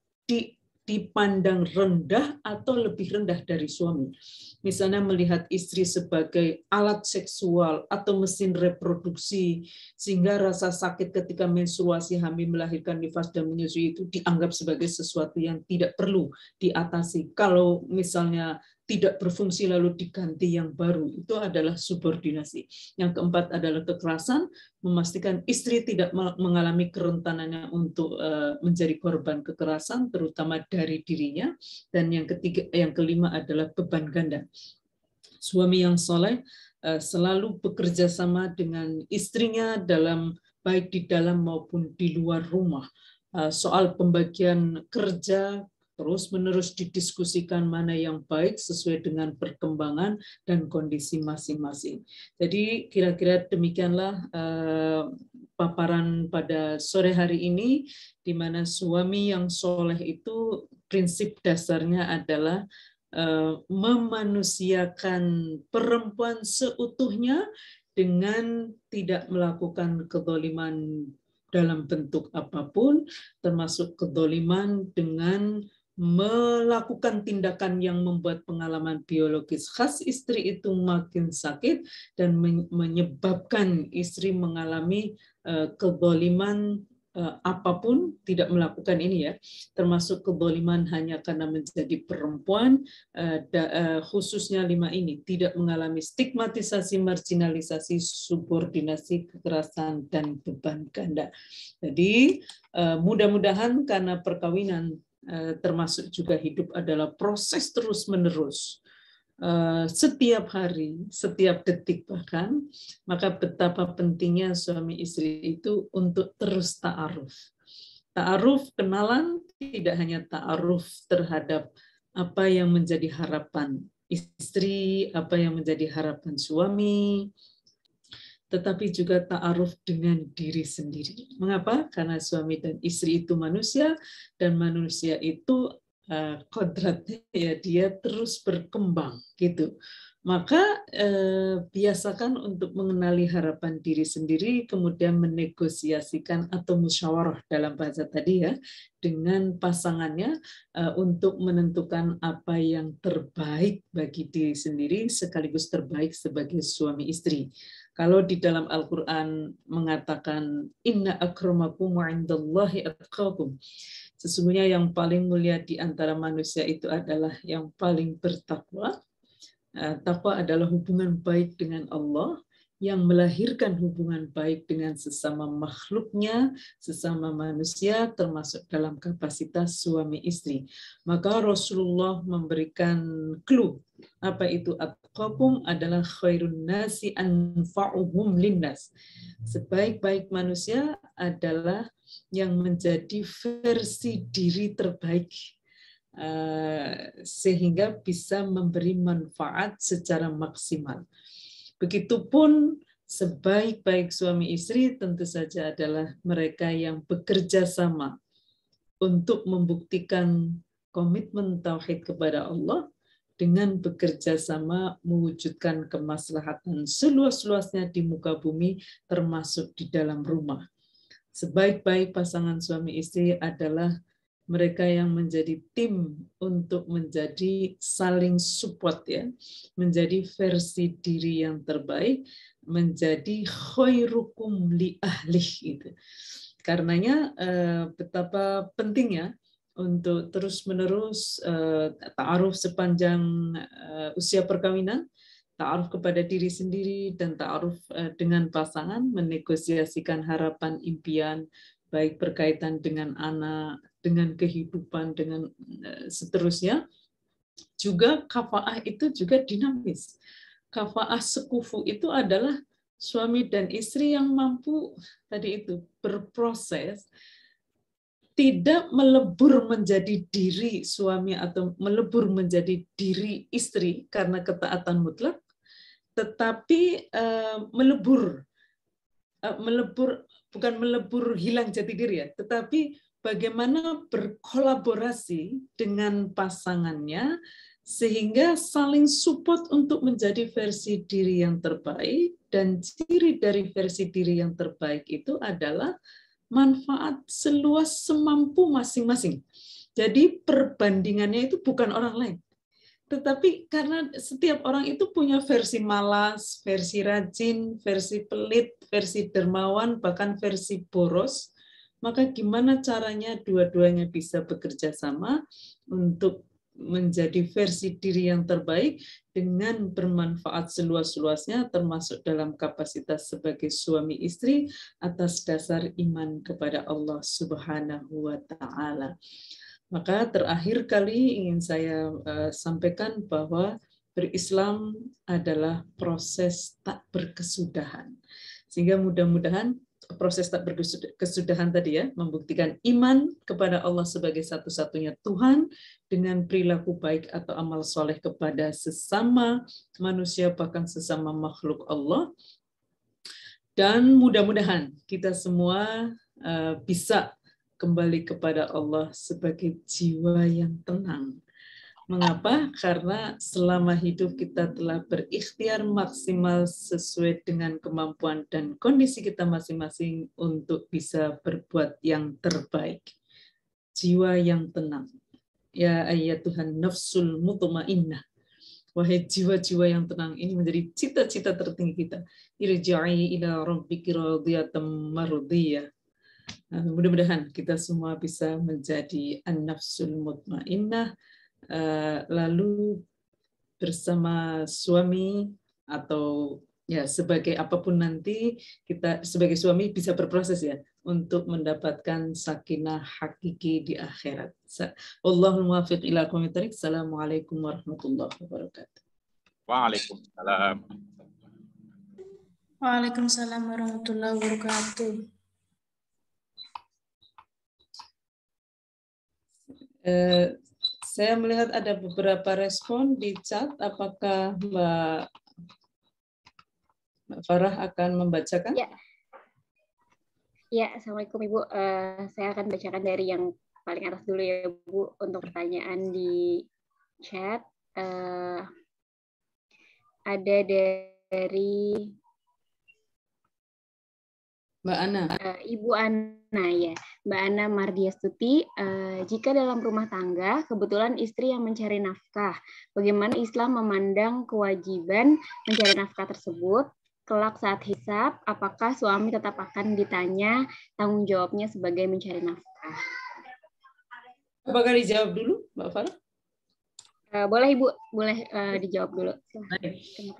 [SPEAKER 2] dipandang rendah atau lebih rendah dari suami. Misalnya melihat istri sebagai alat seksual atau mesin reproduksi, sehingga rasa sakit ketika menstruasi, hamil, melahirkan, nifas, dan menyusui itu dianggap sebagai sesuatu yang tidak perlu diatasi. Kalau misalnya tidak berfungsi lalu diganti yang baru, itu adalah subordinasi. Yang keempat adalah kekerasan, memastikan istri tidak mengalami kerentanannya untuk menjadi korban kekerasan, terutama dari dirinya. Dan yang kelima adalah beban ganda. Suami yang soleh selalu bekerja sama dengan istrinya baik di dalam maupun di luar rumah. Soal pembagian kerja terus-menerus didiskusikan mana yang baik sesuai dengan perkembangan dan kondisi masing-masing. Jadi kira-kira demikianlah paparan pada sore hari ini, di mana suami yang soleh itu prinsip dasarnya adalah memanusiakan perempuan seutuhnya dengan tidak melakukan kezaliman dalam bentuk apapun, termasuk kezaliman dengan melakukan tindakan yang membuat pengalaman biologis khas istri itu makin sakit dan menyebabkan istri mengalami kezaliman apapun, tidak melakukan ini ya, termasuk kezaliman hanya karena menjadi perempuan, khususnya 5 ini, tidak mengalami stigmatisasi, marginalisasi, subordinasi, kekerasan, dan beban ganda. Jadi mudah-mudahan karena perkawinan termasuk juga hidup adalah proses terus-menerus. setiap hari, setiap detik bahkan, maka betapa pentingnya suami istri itu untuk terus ta'aruf. Ta'aruf, kenalan, tidak hanya ta'aruf terhadap apa yang menjadi harapan istri, apa yang menjadi harapan suami, tetapi juga ta'aruf dengan diri sendiri. Mengapa? Karena suami dan istri itu manusia, dan manusia itu kodratnya ya dia terus berkembang gitu. Maka biasakan untuk mengenali harapan diri sendiri, kemudian menegosiasikan atau musyawarah dalam bahasa tadi ya dengan pasangannya untuk menentukan apa yang terbaik bagi diri sendiri sekaligus terbaik sebagai suami istri. Kalau di dalam Al-Quran mengatakan inna akramakum wa'indallahi atqakum, sesungguhnya yang paling mulia di antara manusia itu adalah yang paling bertakwa. Takwa adalah hubungan baik dengan Allah yang melahirkan hubungan baik dengan sesama makhluknya, sesama manusia, termasuk dalam kapasitas suami istri. Maka Rasulullah memberikan clue. Apa itu atqakum? Adalah khairun nasi anfa'uhum linnas. Sebaik-baik manusia adalah yang menjadi versi diri terbaik, sehingga bisa memberi manfaat secara maksimal. Begitupun sebaik-baik suami istri tentu saja adalah mereka yang bekerja sama untuk membuktikan komitmen tauhid kepada Allah dengan bekerja sama mewujudkan kemaslahatan seluas-luasnya di muka bumi termasuk di dalam rumah. Sebaik-baik pasangan suami istri adalah mereka yang menjadi tim untuk menjadi saling support ya, menjadi versi diri yang terbaik, menjadi khairukum li ahlih gitu. Karenanya betapa pentingnya untuk terus-menerus ta'aruf sepanjang usia perkawinan, ta'aruf kepada diri sendiri dan ta'aruf dengan pasangan, menegosiasikan harapan impian baik berkaitan dengan anak, dengan kehidupan, dengan seterusnya. Juga kafa'ah itu juga dinamis. Kafa'ah sekufu itu adalah suami dan istri yang mampu tadi itu berproses, tidak melebur menjadi diri suami atau melebur menjadi diri istri karena ketaatan mutlak, tetapi melebur bukan melebur hilang jati diri ya, tetapi bagaimana berkolaborasi dengan pasangannya sehingga saling support untuk menjadi versi diri yang terbaik, dan ciri dari versi diri yang terbaik itu adalah manfaat seluas semampu masing-masing. Jadi perbandingannya itu bukan orang lain, tetapi karena setiap orang itu punya versi malas, versi rajin, versi pelit, versi dermawan, bahkan versi boros, maka gimana caranya dua-duanya bisa bekerja sama untuk menjadi versi diri yang terbaik dengan bermanfaat seluas-luasnya, termasuk dalam kapasitas sebagai suami istri atas dasar iman kepada Allah Subhanahu wa Ta'ala. Maka terakhir kali ingin saya sampaikan bahwa berislam adalah proses tak berkesudahan. Sehingga mudah-mudahan proses tak berkesudahan tadi ya, membuktikan iman kepada Allah sebagai satu-satunya Tuhan dengan perilaku baik atau amal soleh kepada sesama manusia, bahkan sesama makhluk Allah. Dan mudah-mudahan kita semua bisa kembali kepada Allah sebagai jiwa yang tenang. Mengapa? Karena selama hidup kita telah berikhtiar maksimal sesuai dengan kemampuan dan kondisi kita masing-masing untuk bisa berbuat yang terbaik. Jiwa yang tenang. Ya ayyatuhan nafsul mutmainnah. Wahai jiwa-jiwa yang tenang, ini menjadi cita-cita tertinggi kita. Irja'i ila rabbiki radiyatan mardiyah. Mudah-mudahan kita semua bisa menjadi an-nafsul mutmainnah, lalu bersama suami atau ya sebagai apapun nanti kita sebagai suami bisa berproses ya untuk mendapatkan sakinah hakiki di akhirat. Wallahul muwaffiq ila aqwamit thoriq. Assalamualaikum warahmatullahi wabarakatuh.
[SPEAKER 3] Waalaikumsalam.
[SPEAKER 1] Waalaikumsalam warahmatullahi wabarakatuh.
[SPEAKER 2] Saya melihat ada beberapa respon di chat. Apakah Mbak Farah akan membacakan?
[SPEAKER 4] Ya. Ya, Assalamualaikum Ibu. Saya akan bacakan dari yang paling atas dulu ya Bu. Untuk pertanyaan di chat. Ada dari
[SPEAKER 2] Mbak Ana.
[SPEAKER 4] Ibu Ana ya, Mbak Ana Mardiastuti. Jika dalam rumah tangga kebetulan istri yang mencari nafkah, bagaimana Islam memandang kewajiban mencari nafkah tersebut? Kelak saat hisab, apakah suami tetap akan ditanya tanggung jawabnya sebagai mencari nafkah?
[SPEAKER 2] Apakah dijawab dulu, Mbak Farah?
[SPEAKER 4] Boleh Ibu, boleh dijawab dulu.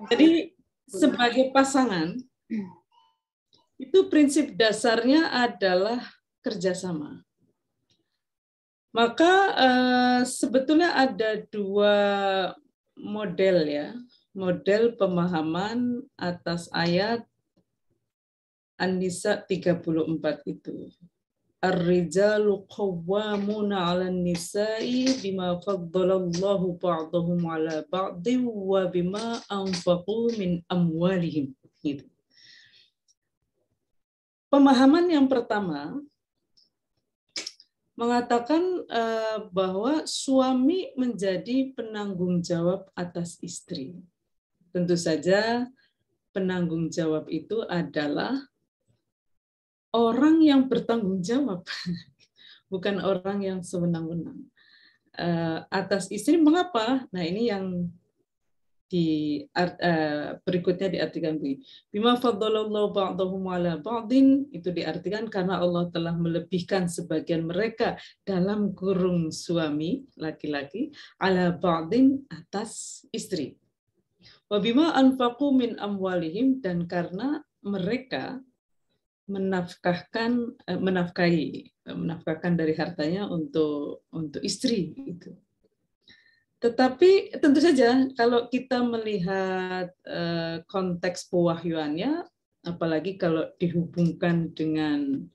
[SPEAKER 2] Jadi sebagai pasangan, itu prinsip dasarnya adalah kerjasama. Maka sebetulnya ada dua model ya, model pemahaman atas ayat An-Nisa 34 itu. Ar-rijalu qawwamuna 'alan nisa'i bima faddalallahu ba'dahum 'ala ba'din wa bima anfaqu min amwalihim. Gitu. Pemahaman yang pertama mengatakan bahwa suami menjadi penanggung jawab atas istri. Tentu saja penanggung jawab itu adalah orang yang bertanggung jawab, bukan orang yang sewenang-wenang. Atas istri, mengapa? Nah ini yang berikutnya diartikan bima faddalallahu ba'dahum 'ala ba'din, itu diartikan karena Allah telah melebihkan sebagian mereka dalam kurung suami laki-laki 'ala ba'din atas istri. Wa bima anfaqu min amwalihim, dan karena mereka menafkahkan dari hartanya untuk istri itu. Tetapi tentu saja kalau kita melihat konteks pewahyuannya, apalagi kalau dihubungkan dengan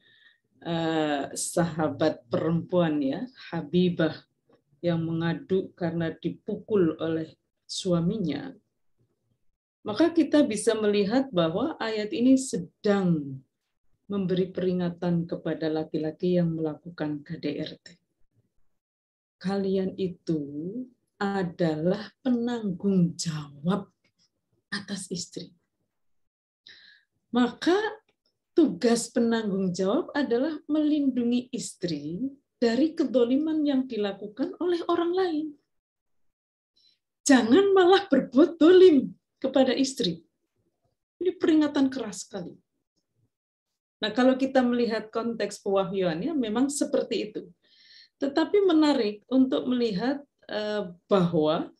[SPEAKER 2] sahabat perempuan ya, Habibah, yang mengadu karena dipukul oleh suaminya, maka kita bisa melihat bahwa ayat ini sedang memberi peringatan kepada laki-laki yang melakukan KDRT. Kalian itu adalah penanggung jawab atas istri. Maka tugas penanggung jawab adalah melindungi istri dari kedoliman yang dilakukan oleh orang lain. Jangan malah berbuat dolim kepada istri. Ini peringatan keras sekali. Nah, kalau kita melihat konteks pewahyuannya memang seperti itu. Tetapi menarik untuk melihat bahwa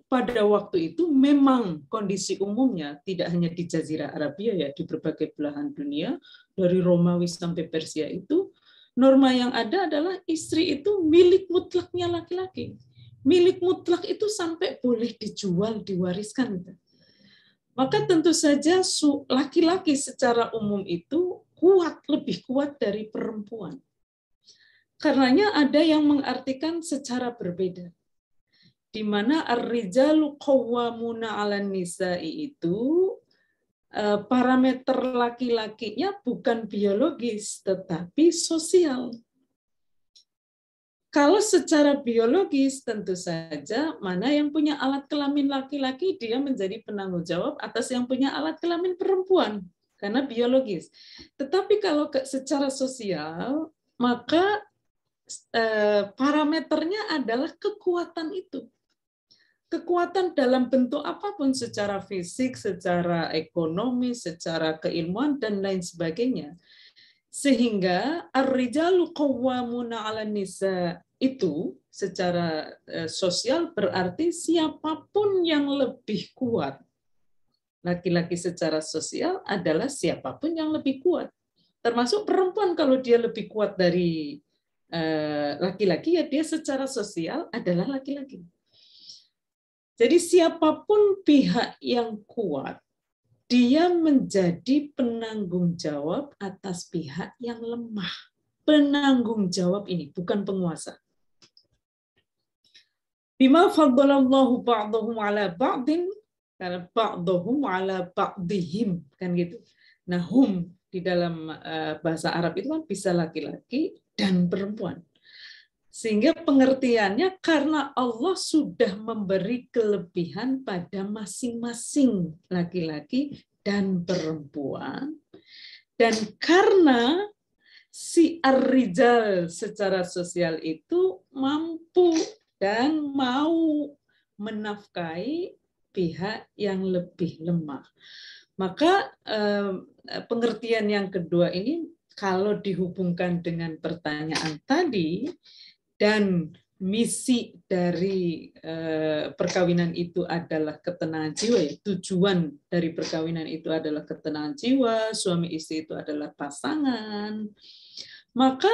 [SPEAKER 2] pada waktu itu memang kondisi umumnya tidak hanya di Jazirah Arabia ya, di berbagai belahan dunia, dari Romawi sampai Persia itu, norma yang ada adalah istri itu milik mutlaknya laki-laki. Milik mutlak itu sampai boleh dijual, diwariskan. Maka tentu saja laki-laki secara umum itu kuat, lebih kuat dari perempuan. Karenanya ada yang mengartikan secara berbeda. Di mana ar-rijalu qawwamuna 'alan nisa'i itu parameter laki-lakinya bukan biologis tetapi sosial. Kalau secara biologis tentu saja mana yang punya alat kelamin laki-laki dia menjadi penanggung jawab atas yang punya alat kelamin perempuan karena biologis. Tetapi kalau secara sosial maka parameternya adalah kekuatan itu. Kekuatan dalam bentuk apapun, secara fisik, secara ekonomi, secara keilmuan dan lain sebagainya. Sehingga ar-rijalu qawwamuna 'alan nisa itu secara sosial berarti siapapun yang lebih kuat. Laki-laki secara sosial adalah siapapun yang lebih kuat. Termasuk perempuan kalau dia lebih kuat dari laki-laki ya dia secara sosial adalah laki-laki. Jadi siapapun pihak yang kuat, dia menjadi penanggung jawab atas pihak yang lemah. Penanggung jawab ini bukan penguasa. Bima faddalallahu ba'dahum ala ba'din, karena ba'dahum ala ba'dihim, kan gitu. Nah, hum di dalam bahasa Arab itu kan bisa laki-laki dan perempuan. Sehingga pengertiannya karena Allah sudah memberi kelebihan pada masing-masing laki-laki dan perempuan. Dan karena si ar-rijal secara sosial itu mampu dan mau menafkahi pihak yang lebih lemah. Maka pengertian yang kedua ini kalau dihubungkan dengan pertanyaan tadi, dan misi dari perkawinan itu adalah ketenangan jiwa, ya. Tujuan dari perkawinan itu adalah ketenangan jiwa, suami istri itu adalah pasangan, maka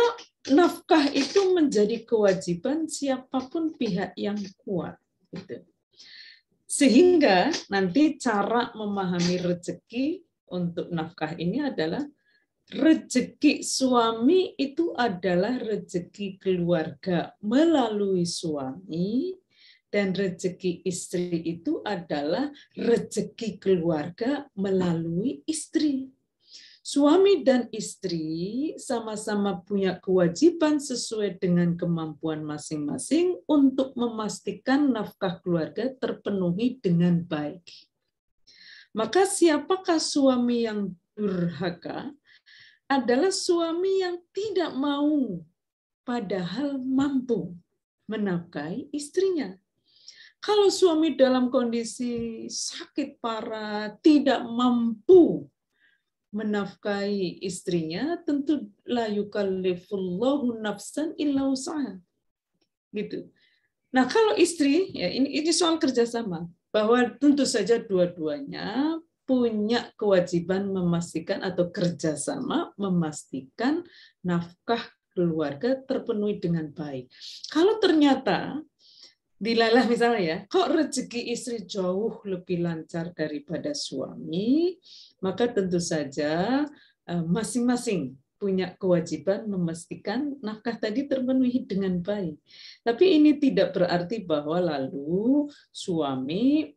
[SPEAKER 2] nafkah itu menjadi kewajiban siapapun pihak yang kuat. Gitu. Sehingga nanti cara memahami rezeki untuk nafkah ini adalah rezeki suami itu adalah rezeki keluarga melalui suami, dan rezeki istri itu adalah rezeki keluarga melalui istri. Suami dan istri sama-sama punya kewajiban sesuai dengan kemampuan masing-masing untuk memastikan nafkah keluarga terpenuhi dengan baik. Maka siapakah suami yang durhaka? Adalah suami yang tidak mau padahal mampu menafkahi istrinya. Kalau suami dalam kondisi sakit parah, tidak mampu menafkahi istrinya, tentu la yukallifullahu nafsan illa wus'aha. Gitu. Nah, kalau istri, ya ini soal kerjasama, bahwa tentu saja dua-duanya punya kewajiban memastikan atau kerjasama memastikan nafkah keluarga terpenuhi dengan baik. Kalau ternyata dilalah misalnya ya, kok rezeki istri jauh lebih lancar daripada suami, maka tentu saja masing-masing punya kewajiban memastikan nafkah tadi terpenuhi dengan baik. Tapi ini tidak berarti bahwa lalu suami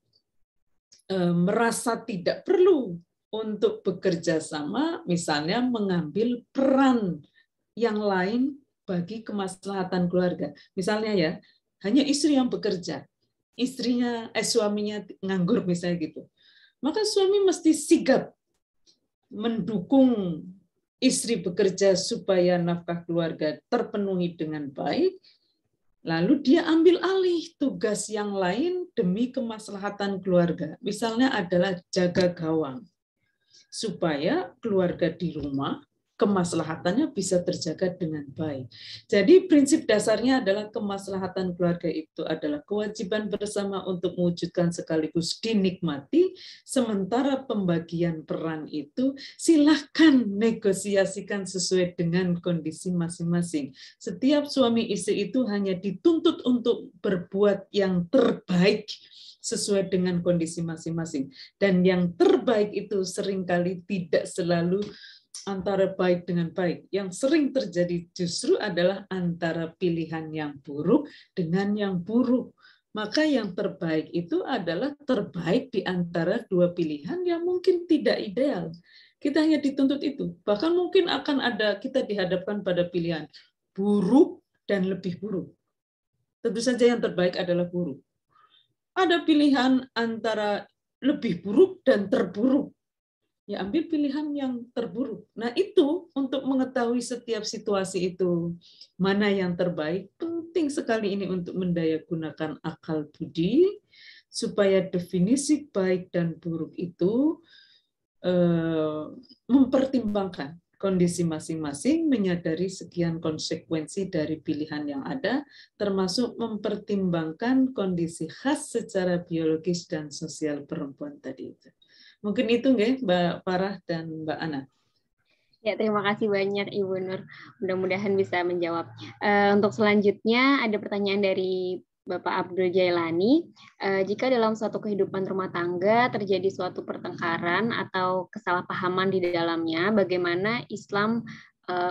[SPEAKER 2] merasa tidak perlu untuk bekerja sama, misalnya mengambil peran yang lain bagi kemaslahatan keluarga. Misalnya ya, hanya istri yang bekerja, suaminya nganggur misalnya gitu. Maka suami mesti sigap mendukung istri bekerja supaya nafkah keluarga terpenuhi dengan baik. Lalu dia ambil alih tugas yang lain demi kemaslahatan keluarga. Misalnya adalah jaga gawang. Supaya keluarga di rumah kemaslahatannya bisa terjaga dengan baik. Jadi prinsip dasarnya adalah kemaslahatan keluarga itu adalah kewajiban bersama untuk mewujudkan sekaligus dinikmati, sementara pembagian peran itu silahkan negosiasikan sesuai dengan kondisi masing-masing. Setiap suami istri itu hanya dituntut untuk berbuat yang terbaik sesuai dengan kondisi masing-masing. Dan yang terbaik itu seringkali tidak selalu antara baik dengan baik. Yang sering terjadi justru adalah antara pilihan yang buruk dengan yang buruk. Maka yang terbaik itu adalah terbaik di antara dua pilihan yang mungkin tidak ideal. Kita hanya dituntut itu. Bahkan mungkin akan ada kita dihadapkan pada pilihan buruk dan lebih buruk. Tentu saja yang terbaik adalah buruk. Ada pilihan antara lebih buruk dan terburuk. Ya, ambil pilihan yang terburuk. Nah, itu untuk mengetahui setiap situasi itu mana yang terbaik, penting sekali ini untuk mendayagunakan akal budi supaya definisi baik dan buruk itu mempertimbangkan kondisi masing-masing, menyadari sekian konsekuensi dari pilihan yang ada, termasuk mempertimbangkan kondisi khas secara biologis dan sosial perempuan tadi itu. Mungkin itu nggih, Mbak Farah dan Mbak Ana.
[SPEAKER 4] Ya, terima kasih banyak Ibu Nur. Mudah-mudahan bisa menjawab. Untuk selanjutnya ada pertanyaan dari Bapak Abdul Jailani, jika dalam suatu kehidupan rumah tangga terjadi suatu pertengkaran atau kesalahpahaman di dalamnya, bagaimana Islam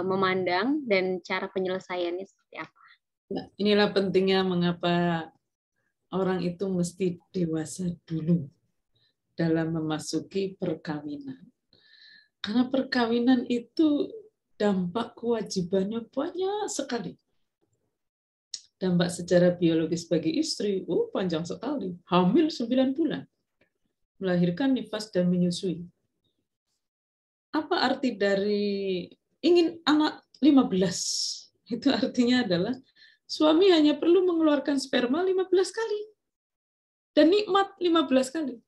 [SPEAKER 4] memandang dan cara penyelesaiannya seperti apa?
[SPEAKER 2] Nah, inilah pentingnya mengapa orang itu mesti dewasa dulu dalam memasuki perkawinan. Karena perkawinan itu dampak kewajibannya banyak sekali. Dampak secara biologis bagi istri, panjang sekali. Hamil 9 bulan. Melahirkan, nifas, dan menyusui. Apa arti dari ingin anak 15? Itu artinya adalah suami hanya perlu mengeluarkan sperma 15 kali. Dan nikmat 15 kali.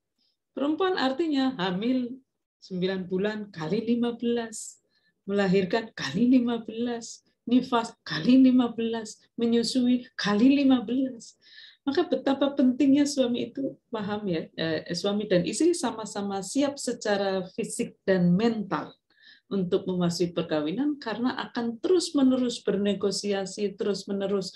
[SPEAKER 2] Perempuan artinya hamil 9 bulan kali 15, melahirkan kali 15, nifas kali 15, menyusui kali 15. Maka betapa pentingnya suami itu paham ya, suami dan istri sama-sama siap secara fisik dan mental untuk memasuki perkawinan karena akan terus-menerus bernegosiasi, terus-menerus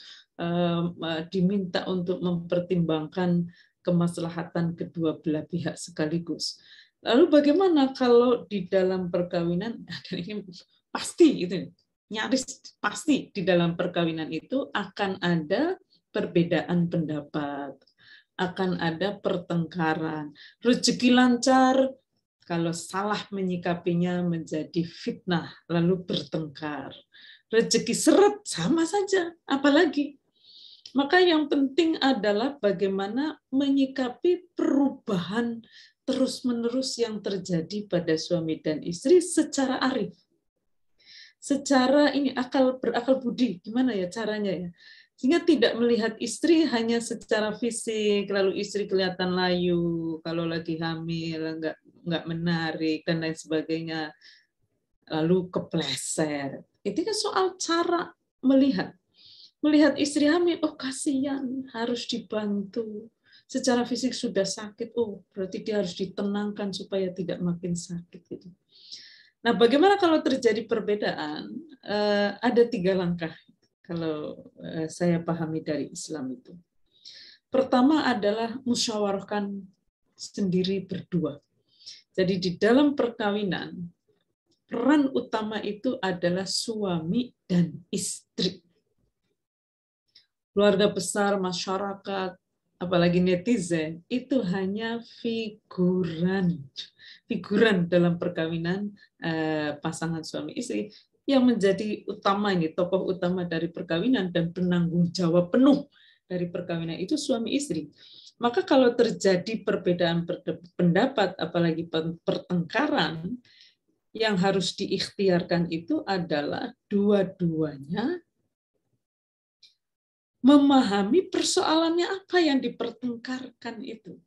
[SPEAKER 2] diminta untuk mempertimbangkan kemaslahatan kedua belah pihak sekaligus. Lalu bagaimana kalau di dalam perkawinan, dan ini pasti itu nyaris pasti di dalam perkawinan itu akan ada perbedaan pendapat, akan ada pertengkaran, rezeki lancar, kalau salah menyikapinya menjadi fitnah lalu bertengkar. Rezeki seret sama saja, apalagi. Maka yang penting adalah bagaimana menyikapi perubahan terus-menerus yang terjadi pada suami dan istri secara arif. Secara ini berakal budi, gimana ya caranya ya? Sehingga tidak melihat istri hanya secara fisik, lalu istri kelihatan layu, kalau lagi hamil nggak menarik dan lain sebagainya, lalu kepleset. Itu kan soal cara melihat. Melihat istri hamil, kasihan, harus dibantu. Secara fisik sudah sakit, berarti dia harus ditenangkan supaya tidak makin sakit. Gitu. Nah, bagaimana kalau terjadi perbedaan? Ada 3 langkah kalau saya pahami dari Islam itu. Pertama adalah musyawarahkan sendiri berdua. Jadi di dalam perkawinan, peran utama itu adalah suami dan istri. Keluarga besar, masyarakat, apalagi netizen, itu hanya figuran dalam perkawinan pasangan suami istri. Yang menjadi utama ini, tokoh utama dari perkawinan dan penanggung jawab penuh dari perkawinan itu suami istri. Maka kalau terjadi perbedaan pendapat, apalagi pertengkaran, yang harus diikhtiarkan itu adalah dua-duanya memahami persoalannya apa yang dipertengkarkan itu.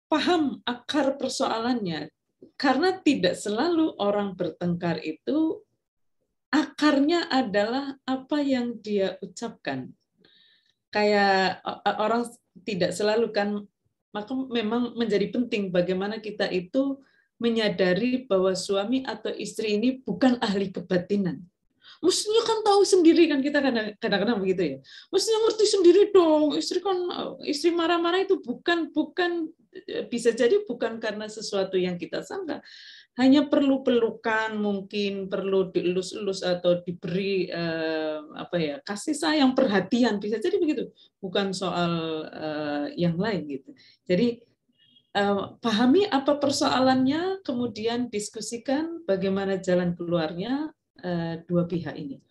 [SPEAKER 2] Paham akar persoalannya, karena tidak selalu orang bertengkar itu akarnya adalah apa yang dia ucapkan. Kayak orang tidak selalu kan, maka memang menjadi penting bagaimana kita itu menyadari bahwa suami atau istri ini bukan ahli kebatinan. Mestinya kan tahu sendiri kan, kita kadang-kadang begitu ya. Mestinya ngerti sendiri dong. Istri marah-marah itu bukan bisa jadi bukan karena sesuatu yang kita sangka. Hanya perlu pelukan, mungkin perlu dielus-elus atau diberi kasih sayang, perhatian, bisa jadi begitu. Bukan soal yang lain gitu. Jadi pahami apa persoalannya, kemudian diskusikan bagaimana jalan keluarnya dua pihak ini.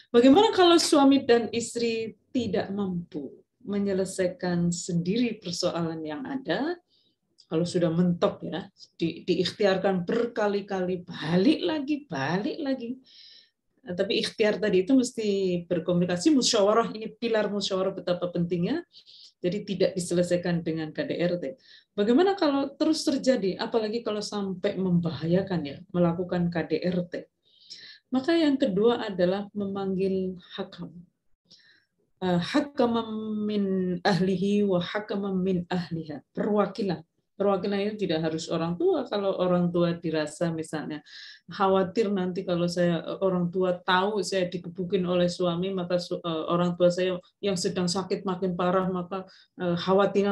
[SPEAKER 2] Bagaimana kalau suami dan istri tidak mampu menyelesaikan sendiri persoalan yang ada? Kalau sudah mentok ya, diikhtiarkan berkali-kali, balik lagi. Tapi ikhtiar tadi itu mesti berkomunikasi, musyawarah, ini pilar musyawarah betapa pentingnya. Jadi tidak diselesaikan dengan KDRT. Bagaimana kalau terus terjadi, apalagi kalau sampai membahayakan ya, melakukan KDRT? Maka yang kedua adalah memanggil hakam. Hakam min ahlihi wa hakam min ahliha. Perwakilan Perwakilan itu tidak harus orang tua. Kalau orang tua dirasa misalnya khawatir nanti kalau orang tua tahu saya dikebukin oleh suami, maka orang tua saya yang sedang sakit makin parah, maka khawatir.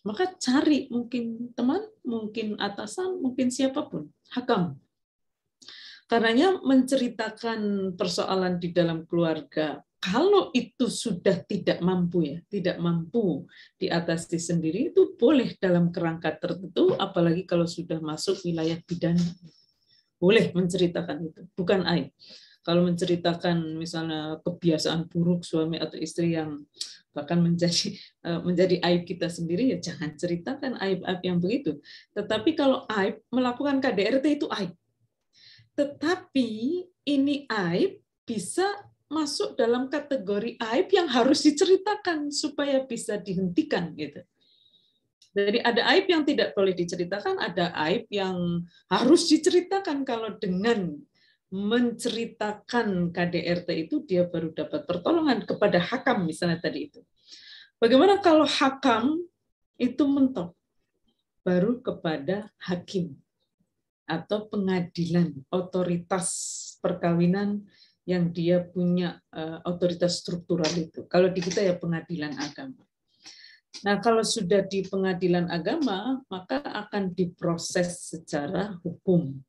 [SPEAKER 2] Maka cari mungkin teman, mungkin atasan, mungkin siapapun, hakam. Karenanya menceritakan persoalan di dalam keluarga, kalau itu sudah tidak mampu diatasi sendiri, itu boleh dalam kerangka tertentu, apalagi kalau sudah masuk wilayah pidana. Boleh menceritakan itu, bukan aib. Kalau menceritakan misalnya kebiasaan buruk suami atau istri yang bahkan menjadi aib kita sendiri, ya jangan ceritakan aib-aib yang begitu. Tetapi kalau aib, melakukan KDRT itu aib. Tetapi ini aib bisa masuk dalam kategori aib yang harus diceritakan supaya bisa dihentikan gitu. Jadi ada aib yang tidak boleh diceritakan, ada aib yang harus diceritakan. Kalau dengan menceritakan KDRT itu dia baru dapat pertolongan kepada hakam misalnya tadi itu. Bagaimana kalau hakam itu mentok? Baru kepada hakim atau pengadilan, otoritas perkawinan yang dia punya otoritas struktural itu. Kalau di kita ya pengadilan agama. Nah, kalau sudah di pengadilan agama, maka akan diproses secara hukum.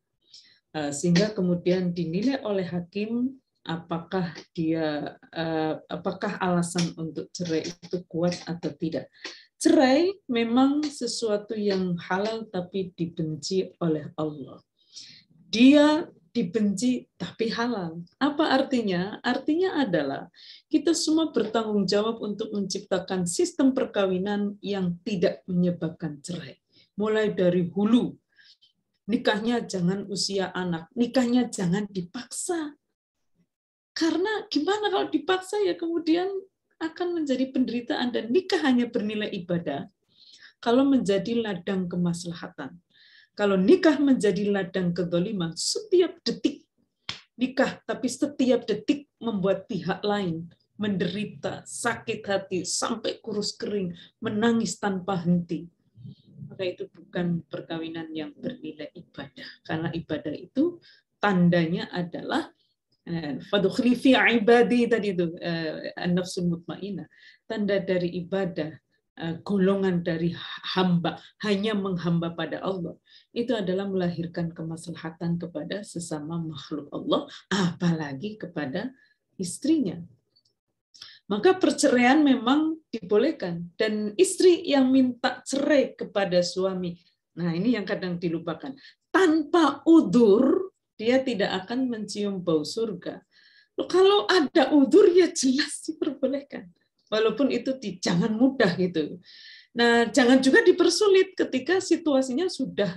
[SPEAKER 2] Sehingga kemudian dinilai oleh hakim apakah alasan untuk cerai itu kuat atau tidak. Cerai memang sesuatu yang halal tapi dibenci oleh Allah. Dia dibenci tapi halal. Apa artinya? Artinya adalah kita semua bertanggung jawab untuk menciptakan sistem perkawinan yang tidak menyebabkan cerai. Mulai dari hulu, nikahnya jangan usia anak, nikahnya jangan dipaksa. Karena gimana kalau dipaksa ya kemudian akan menjadi penderitaan, dan nikah hanya bernilai ibadah kalau menjadi ladang kemaslahatan. Kalau nikah menjadi ladang kedzaliman, setiap detik nikah, tapi setiap detik membuat pihak lain menderita, sakit hati, sampai kurus kering, menangis tanpa henti. Maka itu bukan perkawinan yang bernilai ibadah. Karena ibadah itu tandanya adalah fadkhuli fi ibadi tadi itu an-nafsul mutmainnah, tanda dari ibadah, golongan dari hamba hanya menghamba pada Allah, itu adalah melahirkan kemaslahatan kepada sesama makhluk Allah, apalagi kepada istrinya. Maka perceraian memang dibolehkan, dan istri yang minta cerai kepada suami, nah ini yang kadang dilupakan, tanpa udzur dia tidak akan mencium bau surga. Kalau ada udzur ya jelas diperbolehkan. Walaupun itu jangan mudah gitu. Nah, jangan juga dipersulit ketika situasinya sudah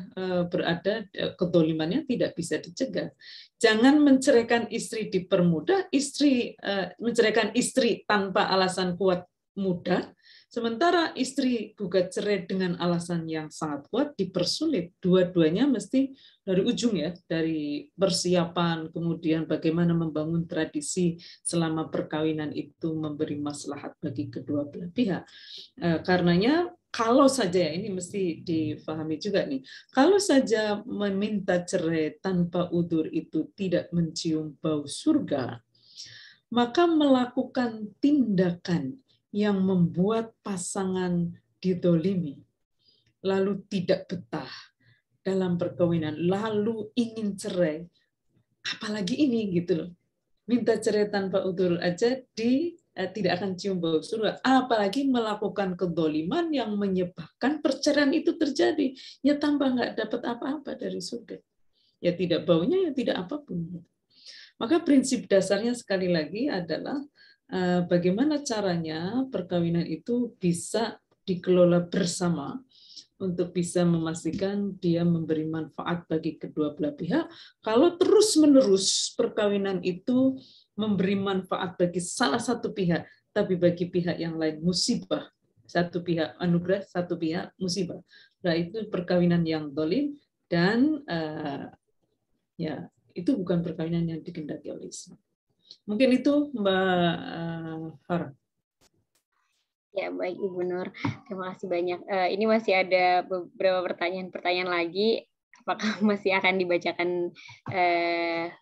[SPEAKER 2] berada, kedzalimannya tidak bisa dicegah. Jangan menceraikan istri dipermudah, menceraikan istri tanpa alasan kuat mudah, sementara istri gugat cerai dengan alasan yang sangat kuat dipersulit. Dua-duanya mesti dari ujung ya, dari persiapan, kemudian bagaimana membangun tradisi selama perkawinan itu memberi maslahat bagi kedua belah pihak. Karenanya kalau saja, ini mesti difahami juga nih, kalau saja meminta cerai tanpa udzur itu tidak mencium bau surga, maka melakukan tindakan yang membuat pasangan didolimi, lalu tidak betah dalam perkawinan, lalu ingin cerai, apalagi ini gitu loh, minta cerai tanpa udzur aja tidak akan cium bau surga, apalagi melakukan kedzaliman yang menyebabkan perceraian itu terjadi, ya tambah nggak dapat apa-apa dari surga, ya tidak baunya, ya tidak apapun. Maka prinsip dasarnya sekali lagi adalah bagaimana caranya perkawinan itu bisa dikelola bersama untuk bisa memastikan dia memberi manfaat bagi kedua belah pihak. Kalau terus-menerus perkawinan itu memberi manfaat bagi salah satu pihak, tapi bagi pihak yang lain musibah. Satu pihak anugerah, satu pihak musibah. Nah, itu perkawinan yang dolim, dan ya itu bukan perkawinan yang dikehendaki oleh Islam. Mungkin itu Mbak Farah.
[SPEAKER 4] Ya, baik Ibu Nur. Terima kasih banyak. Ini masih ada beberapa pertanyaan lagi. Apakah masih akan dibacakan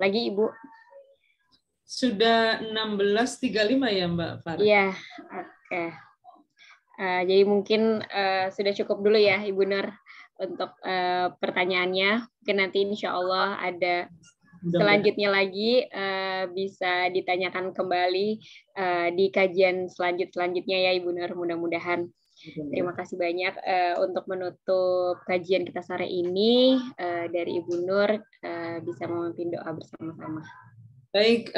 [SPEAKER 4] lagi, Ibu?
[SPEAKER 2] Sudah 16.35 ya, Mbak Farah?
[SPEAKER 4] Iya, oke. Jadi mungkin sudah cukup dulu ya, Ibu Nur, untuk pertanyaannya. Mungkin nanti insya Allah ada selanjutnya lagi bisa ditanyakan kembali di kajian selanjutnya ya, Ibu Nur, mudah-mudahan. Terima kasih banyak untuk menutup kajian kita sore ini dari Ibu Nur, bisa memimpin doa bersama-sama.
[SPEAKER 2] Baik,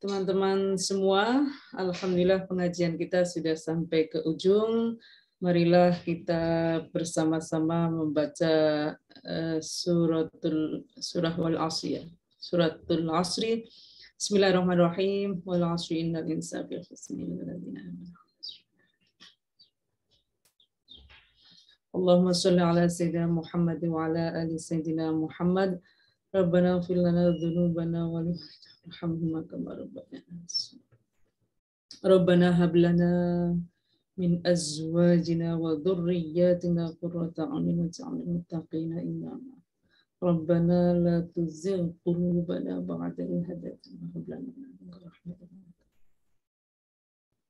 [SPEAKER 2] teman-teman semua, alhamdulillah pengajian kita sudah sampai ke ujung. Marilah kita bersama-sama membaca surah wal asri. Suratul asri. Bismillahirrahmanirrahim. Wal asri innal insana lafi khusr illa alladziina aamanu. Allahumma shalli ala sayyidina Muhammad wa ala ali sayyidina Muhammad. Rabbana ighfir lana dzunubana wa lihamhuma kama Rabbana hab lana min azwajina wa dhurriyyatina qurrata a'yun waj'alna lil muttaqina imama. Rabbana la tuzigh qulubana ba'da idh hadaytana wa hab lana min ladunka rahmatan.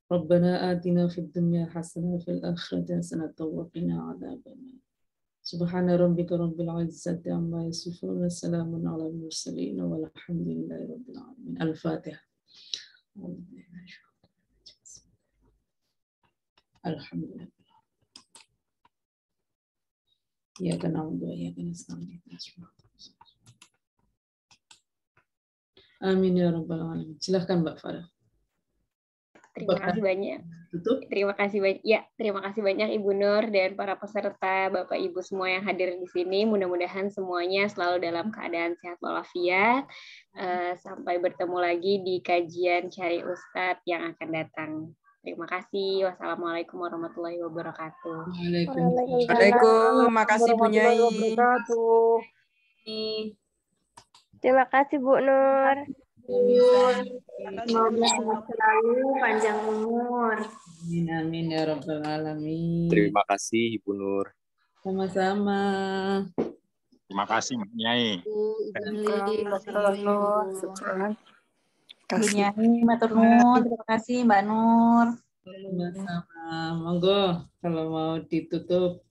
[SPEAKER 2] Rabbana atina fid dunya hasanah wa fil akhirati hasanah wa qina adzabannar. Subhana rabbika rabbil izzati amma yasifun wa salamun ala mursalin walhamdulillahi rabbil alamin. Al-Fatihah. Alhamdulillah. Ya kana na'budu wa iyyaka nasta'in. Amin ya rabbal alamin. Silakan Mbak Farah.
[SPEAKER 4] Terima kasih banyak.
[SPEAKER 2] Tutup.
[SPEAKER 4] Terima kasih banyak. Ya, terima kasih banyak Ibu Nur dan para peserta, Bapak Ibu semua yang hadir di sini. Mudah-mudahan semuanya selalu dalam keadaan sehat walafiat. Sampai bertemu lagi di kajian Cari Ustadz yang akan datang. Terima kasih. Wassalamualaikum warahmatullahi wabarakatuh.
[SPEAKER 3] Waalaikumsalam. Makasih Bu Nyai.
[SPEAKER 5] Terima kasih Bu Nur.
[SPEAKER 1] Semoga sehat selalu, panjang umur.
[SPEAKER 2] Amin, amin ya rabbal alamin.
[SPEAKER 6] Terima kasih Ibu Nur.
[SPEAKER 2] Sama-sama.
[SPEAKER 7] Terima kasih Mbak Nyai.
[SPEAKER 3] Bu
[SPEAKER 8] Nyai, matur nuwun. Terima kasih Mbak Nur.
[SPEAKER 2] Sama-sama. Monggo kalau mau ditutup.